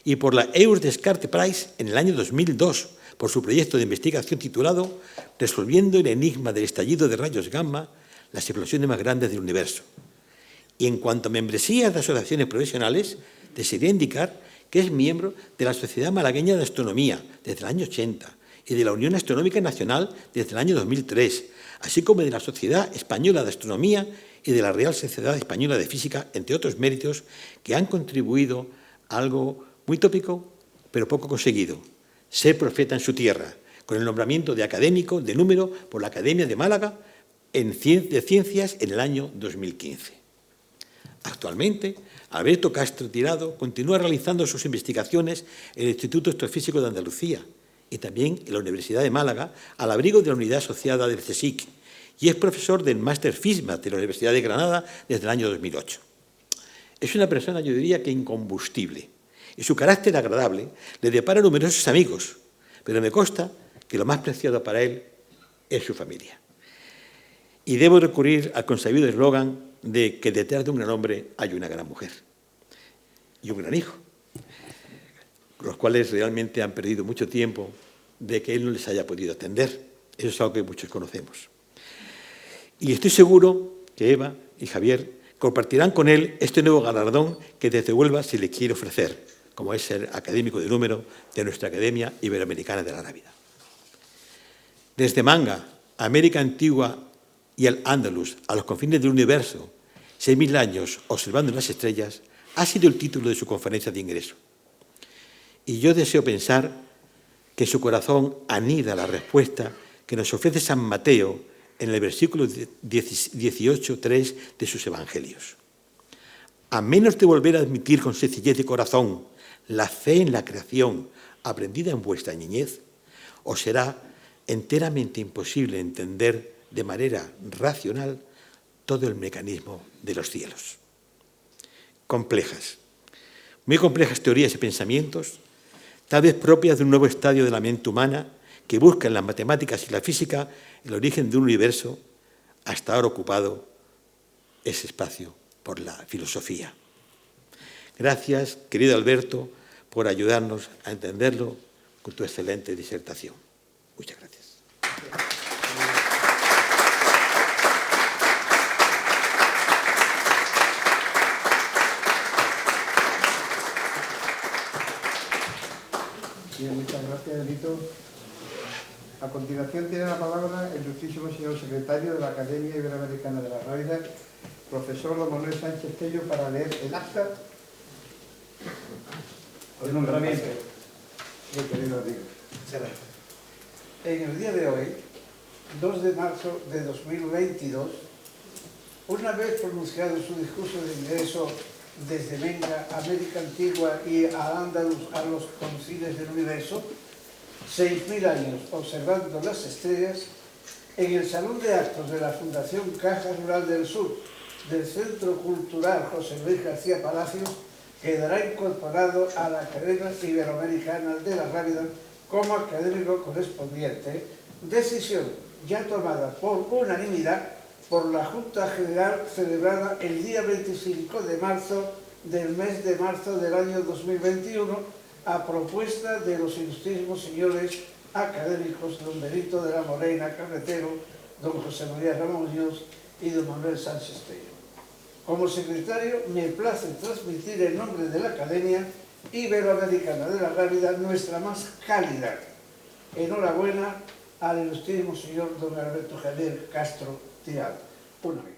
y por la EUR Descartes Prize en el año 2002 por su proyecto de investigación titulado Resolviendo el enigma del estallido de rayos gamma, las explosiones más grandes del universo. Y en cuanto a membresías de asociaciones profesionales, desearía indicar que es miembro de la Sociedad Malagueña de Astronomía desde el año 80 y de la Unión Astronómica Nacional desde el año 2003, así como de la Sociedad Española de Astronomía y de la Real Sociedad Española de Física, entre otros méritos que han contribuido a algo muy tópico, pero poco conseguido, ser profeta en su tierra, con el nombramiento de académico de número por la Academia de Málaga de Ciencias en el año 2015. Actualmente, Alberto Castro Tirado continúa realizando sus investigaciones en el Instituto Astrofísico de Andalucía y también en la Universidad de Málaga, al abrigo de la unidad asociada del CSIC, y es profesor del Máster FISMAT de la Universidad de Granada desde el año 2008. Es una persona, yo diría, que incombustible, y su carácter agradable le depara numerosos amigos, pero me consta que lo más preciado para él es su familia. Y debo recurrir al consabido eslogan de que detrás de un gran hombre hay una gran mujer y un gran hijo, los cuales realmente han perdido mucho tiempo de que él no les haya podido atender. Eso es algo que muchos conocemos. Y estoy seguro que Eva y Javier compartirán con él este nuevo galardón que desde Huelva se le quiere ofrecer, como es ser académico de número de nuestra Academia Iberoamericana de la Rábida. Desde Manga, América Antigua y el Andalus, a los confines del universo, 6.000 años observando las estrellas, ha sido el título de su conferencia de ingreso. Y yo deseo pensar que su corazón anida la respuesta que nos ofrece San Mateo en el versículo 18:3 de sus evangelios. A menos de volver a admitir con sencillez de corazón la fe en la creación aprendida en vuestra niñez, os será enteramente imposible entender de manera racional todo el mecanismo de los cielos. Complejas, muy complejas teorías y pensamientos, tal vez propias de un nuevo estadio de la mente humana que busca en las matemáticas y la física el origen de un universo hasta ahora ocupado ese espacio por la filosofía. Gracias, querido Alberto, por ayudarnos a entenderlo con tu excelente disertación. Muchas gracias. Bien, muchas gracias, Elito. A continuación tiene la palabra el ilustrísimo señor secretario de la Academia Iberoamericana de la Rábida, profesor don Manuel Sánchez Tello, para leer el acta de nombramiento. Muy querido amigo. En el día de hoy, 2 de marzo de 2022, una vez pronunciado su discurso de ingreso desde Menga, América Antigua y a Andalus a los confines del universo, 6.000 años observando las estrellas, en el Salón de Actos de la Fundación Caja Rural del Sur del Centro Cultural José Luis García Palacios, quedará incorporado a la Academia Iberoamericana de la Rábida como académico correspondiente, decisión ya tomada por unanimidad por la Junta General celebrada el día 25 de marzo del mes de marzo del año 2021 a propuesta de los ilustrísimos señores académicos don Benito de la Morena Carretero, don José María Ramón Muñoz y don Manuel Sánchez Tello. Como secretario, me place transmitir en nombre de la Academia Iberoamericana de la Rábida nuestra más cálida enhorabuena al ilustrísimo señor don Alberto Javier Castro Tirado. Una vez.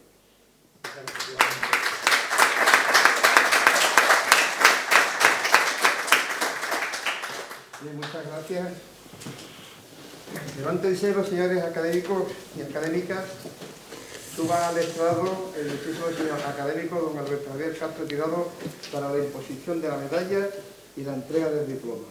Bien, muchas gracias. Levántense los señores académicos y académicas. Suba al estrado el ilustrísimo señor académico don Alberto Javier Castro Tirado para la imposición de la medalla y la entrega del diploma.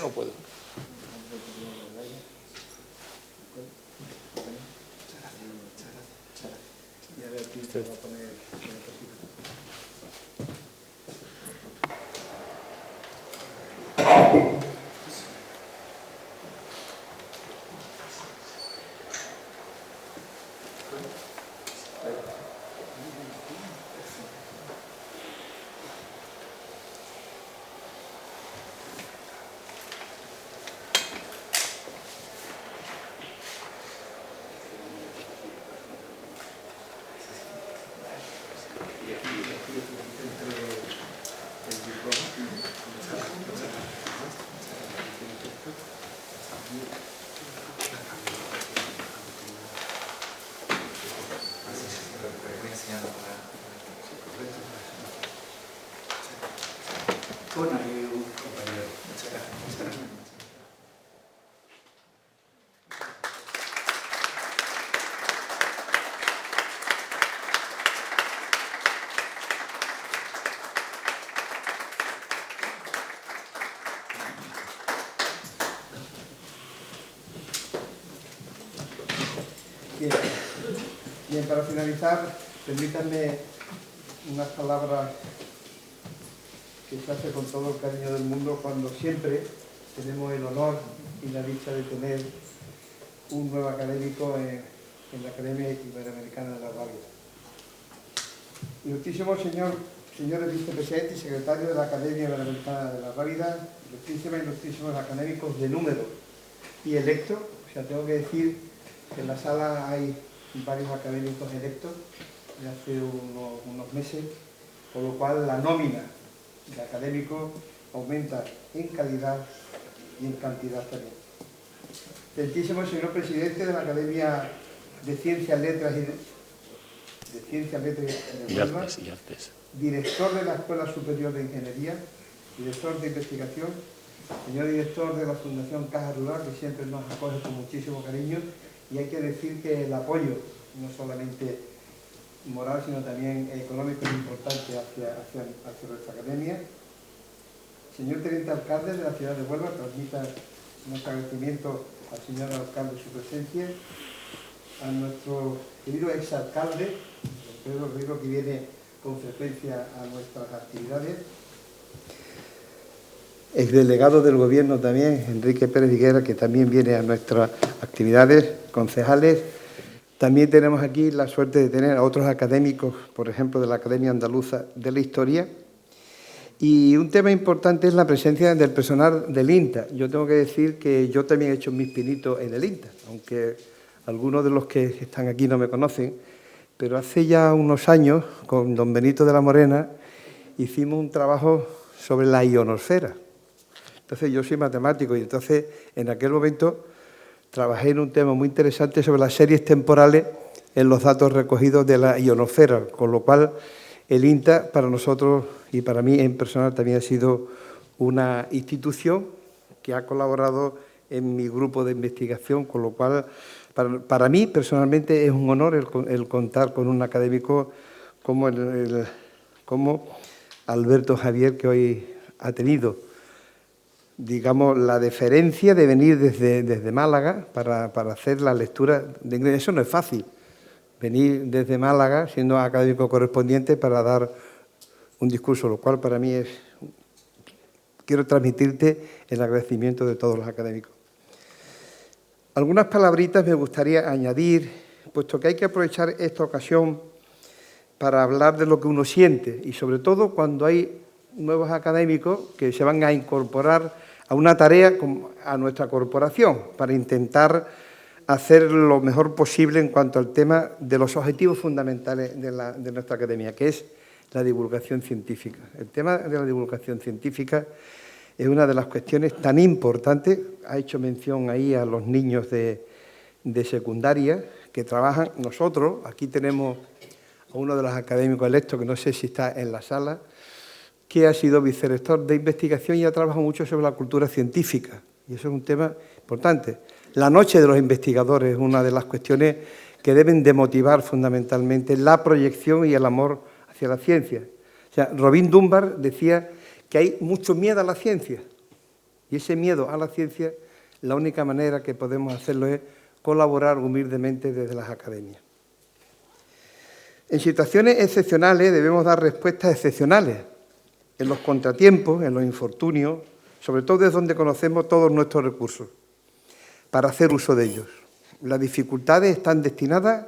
No puedo. Y a ver, aquí se va a poner... con un compañero. Muchas gracias. Bien, para finalizar, permítanme unas palabras que se hace con todo el cariño del mundo cuando siempre tenemos el honor y la dicha de tener un nuevo académico en la Academia Iberoamericana de la Radio. Ilustrísimos señores vicepresidentes y secretarios de la Academia Iberoamericana de la Radio, ilustrísimos académicos de número y electos, o sea, tengo que decir que en la sala hay varios académicos electos de hace unos meses, por lo cual la nómina de académicos aumenta en calidad y en cantidad también. Excelentísimo señor presidente de la Academia de Ciencias, Letras de Huelva, director de la Escuela Superior de Ingeniería, director de investigación, señor director de la Fundación Caja Rural, que siempre nos acoge con muchísimo cariño, y hay que decir que el apoyo, no solamente moral, sino también económico, es importante hacia nuestra academia. Señor teniente alcalde de la ciudad de Huelva, transmita nuestro agradecimiento al señor alcalde su presencia, a nuestro querido exalcalde, don Pedro Rodrigo, que viene con frecuencia a nuestras actividades, exdelegado del gobierno también, Enrique Pérez Higuera, que también viene a nuestras actividades, concejales. También tenemos aquí la suerte de tener a otros académicos, por ejemplo, de la Academia Andaluza de la Historia. Y un tema importante es la presencia del personal del INTA. Yo tengo que decir que yo también he hecho mis pinitos en el INTA, aunque algunos de los que están aquí no me conocen, pero hace ya unos años, con don Benito de la Morena, hicimos un trabajo sobre la ionosfera. Entonces, yo soy matemático y entonces, en aquel momento, trabajé en un tema muy interesante sobre las series temporales en los datos recogidos de la ionosfera, con lo cual el INTA para nosotros y para mí en personal también ha sido una institución que ha colaborado en mi grupo de investigación, con lo cual para mí personalmente es un honor el contar con un académico como, como Alberto Javier, que hoy ha tenido, digamos, la deferencia de venir desde Málaga para hacer la lectura de inglés. Eso no es fácil, venir desde Málaga siendo académico correspondiente para dar un discurso, lo cual para mí es... Quiero transmitirte el agradecimiento de todos los académicos. Algunas palabritas me gustaría añadir, puesto que hay que aprovechar esta ocasión para hablar de lo que uno siente, y sobre todo cuando hay nuevos académicos que se van a incorporar a una tarea a nuestra corporación para intentar hacer lo mejor posible en cuanto al tema de los objetivos fundamentales de nuestra academia, que es la divulgación científica. El tema de la divulgación científica es una de las cuestiones tan importantes. Ha hecho mención ahí a los niños de secundaria que trabajan. Nosotros, aquí tenemos a uno de los académicos electos, que no sé si está en la sala, que ha sido vicerrector de investigación y ha trabajado mucho sobre la cultura científica. Y eso es un tema importante. La noche de los investigadores es una de las cuestiones que deben de motivar fundamentalmente la proyección y el amor hacia la ciencia. O sea, Robin Dunbar decía que hay mucho miedo a la ciencia. Y ese miedo a la ciencia, la única manera que podemos hacerlo es colaborar humildemente desde las academias. En situaciones excepcionales debemos dar respuestas excepcionales. En los contratiempos, en los infortunios, sobre todo es donde conocemos todos nuestros recursos, para hacer uso de ellos. Las dificultades están destinadas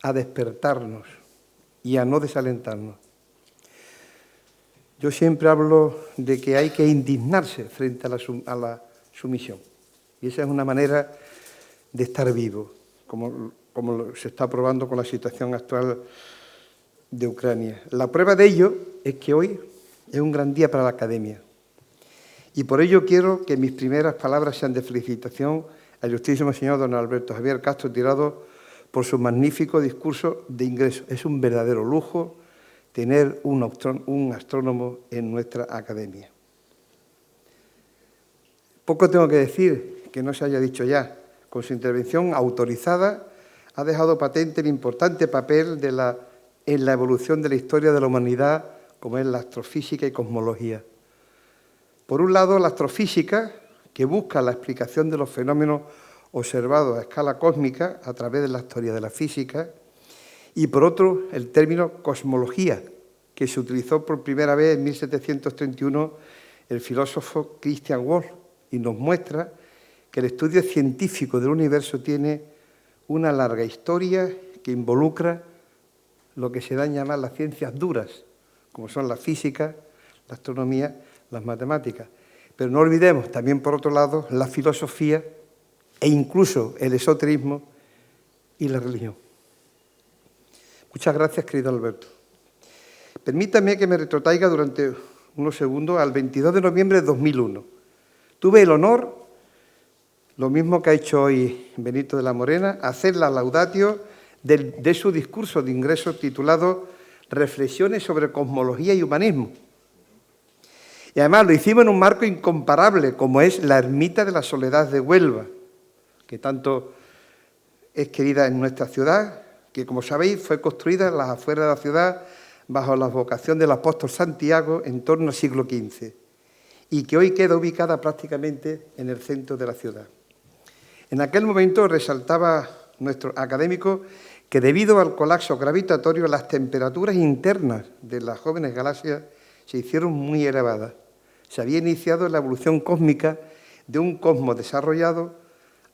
a despertarnos y a no desalentarnos. Yo siempre hablo de que hay que indignarse frente a la sumisión. Y esa es una manera de estar vivo, como se está probando con la situación actual de Ucrania. La prueba de ello es que hoy es un gran día para la academia. Y por ello quiero que mis primeras palabras sean de felicitación al ilustrísimo señor don Alberto Javier Castro Tirado por su magnífico discurso de ingreso. Es un verdadero lujo tener un astrónomo en nuestra academia. Poco tengo que decir que no se haya dicho ya. Con su intervención autorizada ha dejado patente el importante papel en la evolución de la historia de la humanidad, como es la astrofísica y cosmología. Por un lado, la astrofísica, que busca la explicación de los fenómenos observados a escala cósmica a través de la historia de la física, y por otro, el término cosmología, que se utilizó por primera vez en 1731 el filósofo Christian Wolff, y nos muestra que el estudio científico del universo tiene una larga historia que involucra lo que se dan a llamar las ciencias duras, como son la física, la astronomía, las matemáticas. Pero no olvidemos también, por otro lado, la filosofía e incluso el esoterismo y la religión. Muchas gracias, querido Alberto. Permítame que me retrotraiga durante unos segundos al 22 de noviembre de 2001. Tuve el honor, lo mismo que ha hecho hoy Benito de la Morena, hacer la laudatio de su discurso de ingreso titulado Reflexiones sobre cosmología y humanismo. Y además lo hicimos en un marco incomparable, como es la Ermita de la Soledad de Huelva, que tanto es querida en nuestra ciudad, que, como sabéis, fue construida en las afueras de la ciudad bajo la vocación del apóstol Santiago en torno al siglo XV, y que hoy queda ubicada prácticamente en el centro de la ciudad. En aquel momento resaltaba nuestro académico que debido al colapso gravitatorio las temperaturas internas de las jóvenes galaxias se hicieron muy elevadas. Se había iniciado la evolución cósmica de un cosmos desarrollado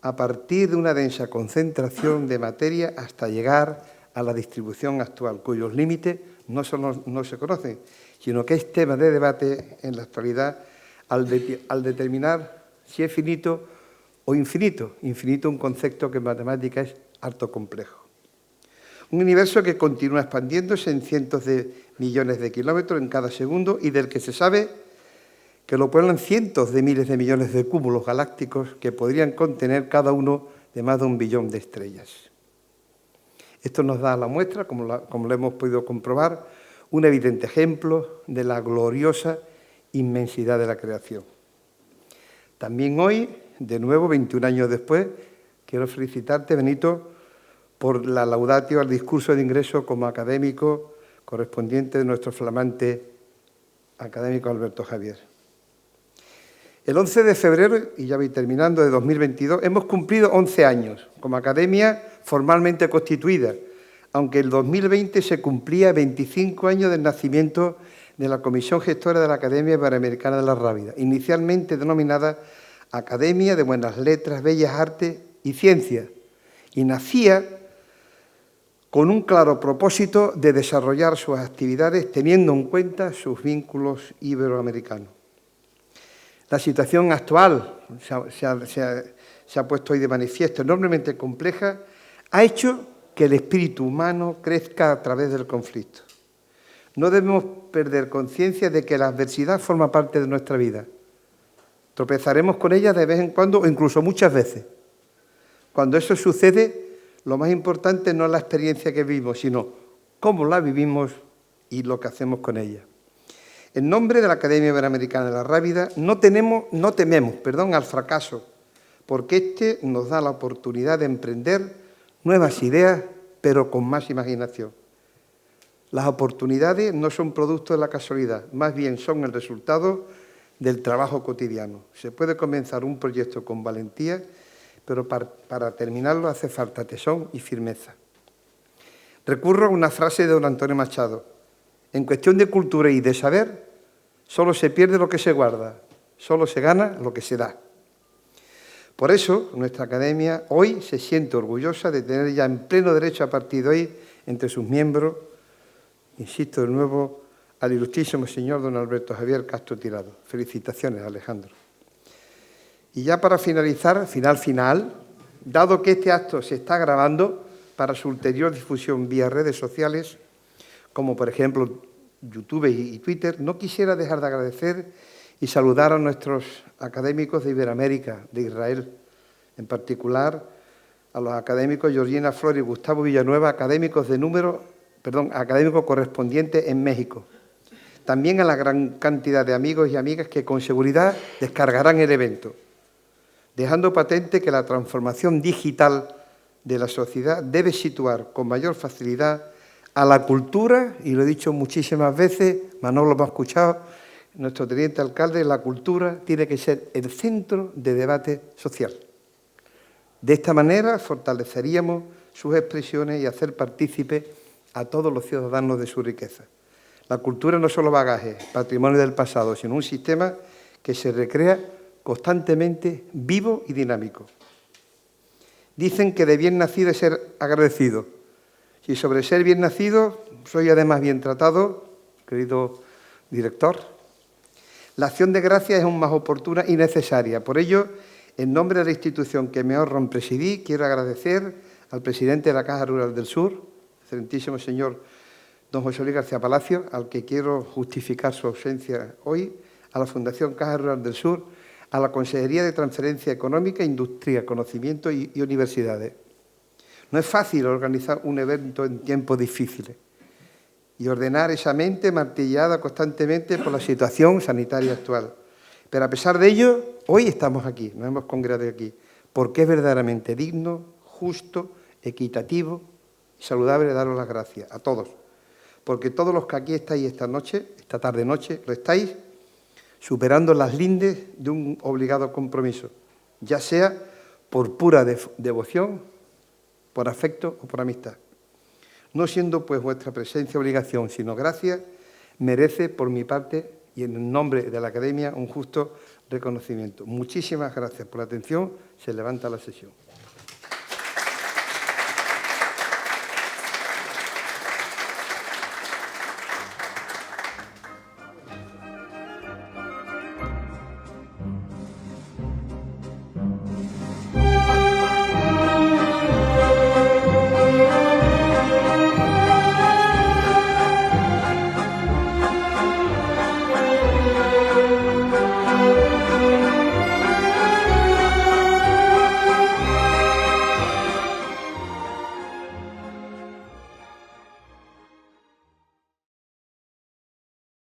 a partir de una densa concentración de materia hasta llegar a la distribución actual, cuyos límites no solo no se conocen, sino que es tema de debate en la actualidad al determinar si es finito o infinito. Infinito, un concepto que en matemática es harto complejo. Un universo que continúa expandiéndose en cientos de millones de kilómetros en cada segundo y del que se sabe que lo pueblan cientos de miles de millones de cúmulos galácticos que podrían contener cada uno de más de 1 billón de estrellas. Esto nos da la muestra, como lo hemos podido comprobar, un evidente ejemplo de la gloriosa inmensidad de la creación. También hoy, de nuevo, 21 años después, quiero felicitarte, Benito, por la laudatio al discurso de ingreso como académico correspondiente de nuestro flamante académico Alberto Javier. El 11 de febrero, y ya voy terminando, de 2022, hemos cumplido 11 años como academia formalmente constituida, aunque el 2020 se cumplía 25 años del nacimiento de la Comisión Gestora de la Academia Iberoamericana de la Rábida, inicialmente denominada Academia de Buenas Letras, Bellas Artes y Ciencias, y nacía con un claro propósito de desarrollar sus actividades teniendo en cuenta sus vínculos iberoamericanos. La situación actual se ha puesto hoy de manifiesto, enormemente compleja, ha hecho que el espíritu humano crezca a través del conflicto. No debemos perder conciencia de que la adversidad forma parte de nuestra vida. Tropezaremos con ella de vez en cuando o incluso muchas veces. Cuando eso sucede, lo más importante no es la experiencia que vivimos, sino cómo la vivimos y lo que hacemos con ella. En nombre de la Academia Iberoamericana de la Rábida, no tememos al fracaso, porque este nos da la oportunidad de emprender nuevas ideas, pero con más imaginación. Las oportunidades no son producto de la casualidad, más bien son el resultado del trabajo cotidiano. Se puede comenzar un proyecto con valentía, pero para terminarlo hace falta tesón y firmeza. Recurro a una frase de don Antonio Machado. En cuestión de cultura y de saber, solo se pierde lo que se guarda, solo se gana lo que se da. Por eso, nuestra academia hoy se siente orgullosa de tener ya en pleno derecho a partir de hoy entre sus miembros, insisto de nuevo, al ilustrísimo señor don Alberto Javier Castro Tirado. Felicitaciones, Alejandro. Y ya para finalizar, final, dado que este acto se está grabando para su ulterior difusión vía redes sociales, como por ejemplo YouTube y Twitter, no quisiera dejar de agradecer y saludar a nuestros académicos de Iberoamérica, de Israel, en particular a los académicos Georgina Flores y Gustavo Villanueva, académicos de número académico correspondiente en México. También a la gran cantidad de amigos y amigas que con seguridad descargarán el evento, dejando patente que la transformación digital de la sociedad debe situar con mayor facilidad a la cultura, y lo he dicho muchísimas veces, Manolo lo ha escuchado, nuestro teniente alcalde, la cultura tiene que ser el centro de debate social. De esta manera fortaleceríamos sus expresiones y hacer partícipe a todos los ciudadanos de su riqueza. La cultura no es solo bagaje, patrimonio del pasado, sino un sistema que se recrea constantemente vivo y dinámico. Dicen que de bien nacido es ser agradecido. Si sobre ser bien nacido soy además bien tratado, querido director, la acción de gracias es aún más oportuna y necesaria. Por ello, en nombre de la institución que me honra presidir, quiero agradecer al presidente de la Caja Rural del Sur, excelentísimo señor don José Luis García Palacio, al que quiero justificar su ausencia hoy, a la Fundación Caja Rural del Sur, a la Consejería de Transferencia Económica, Industria, Conocimiento y Universidades. No es fácil organizar un evento en tiempos difíciles y ordenar esa mente martillada constantemente por la situación sanitaria actual. Pero a pesar de ello, hoy estamos aquí, nos hemos congregado aquí, porque es verdaderamente digno, justo, equitativo y saludable daros las gracias a todos. Porque todos los que aquí estáis esta noche, esta tarde-noche, lo estáis superando las lindes de un obligado compromiso, ya sea por pura devoción, por afecto o por amistad. No siendo pues vuestra presencia obligación, sino gracia, merece por mi parte y en el nombre de la Academia un justo reconocimiento. Muchísimas gracias por la atención. Se levanta la sesión.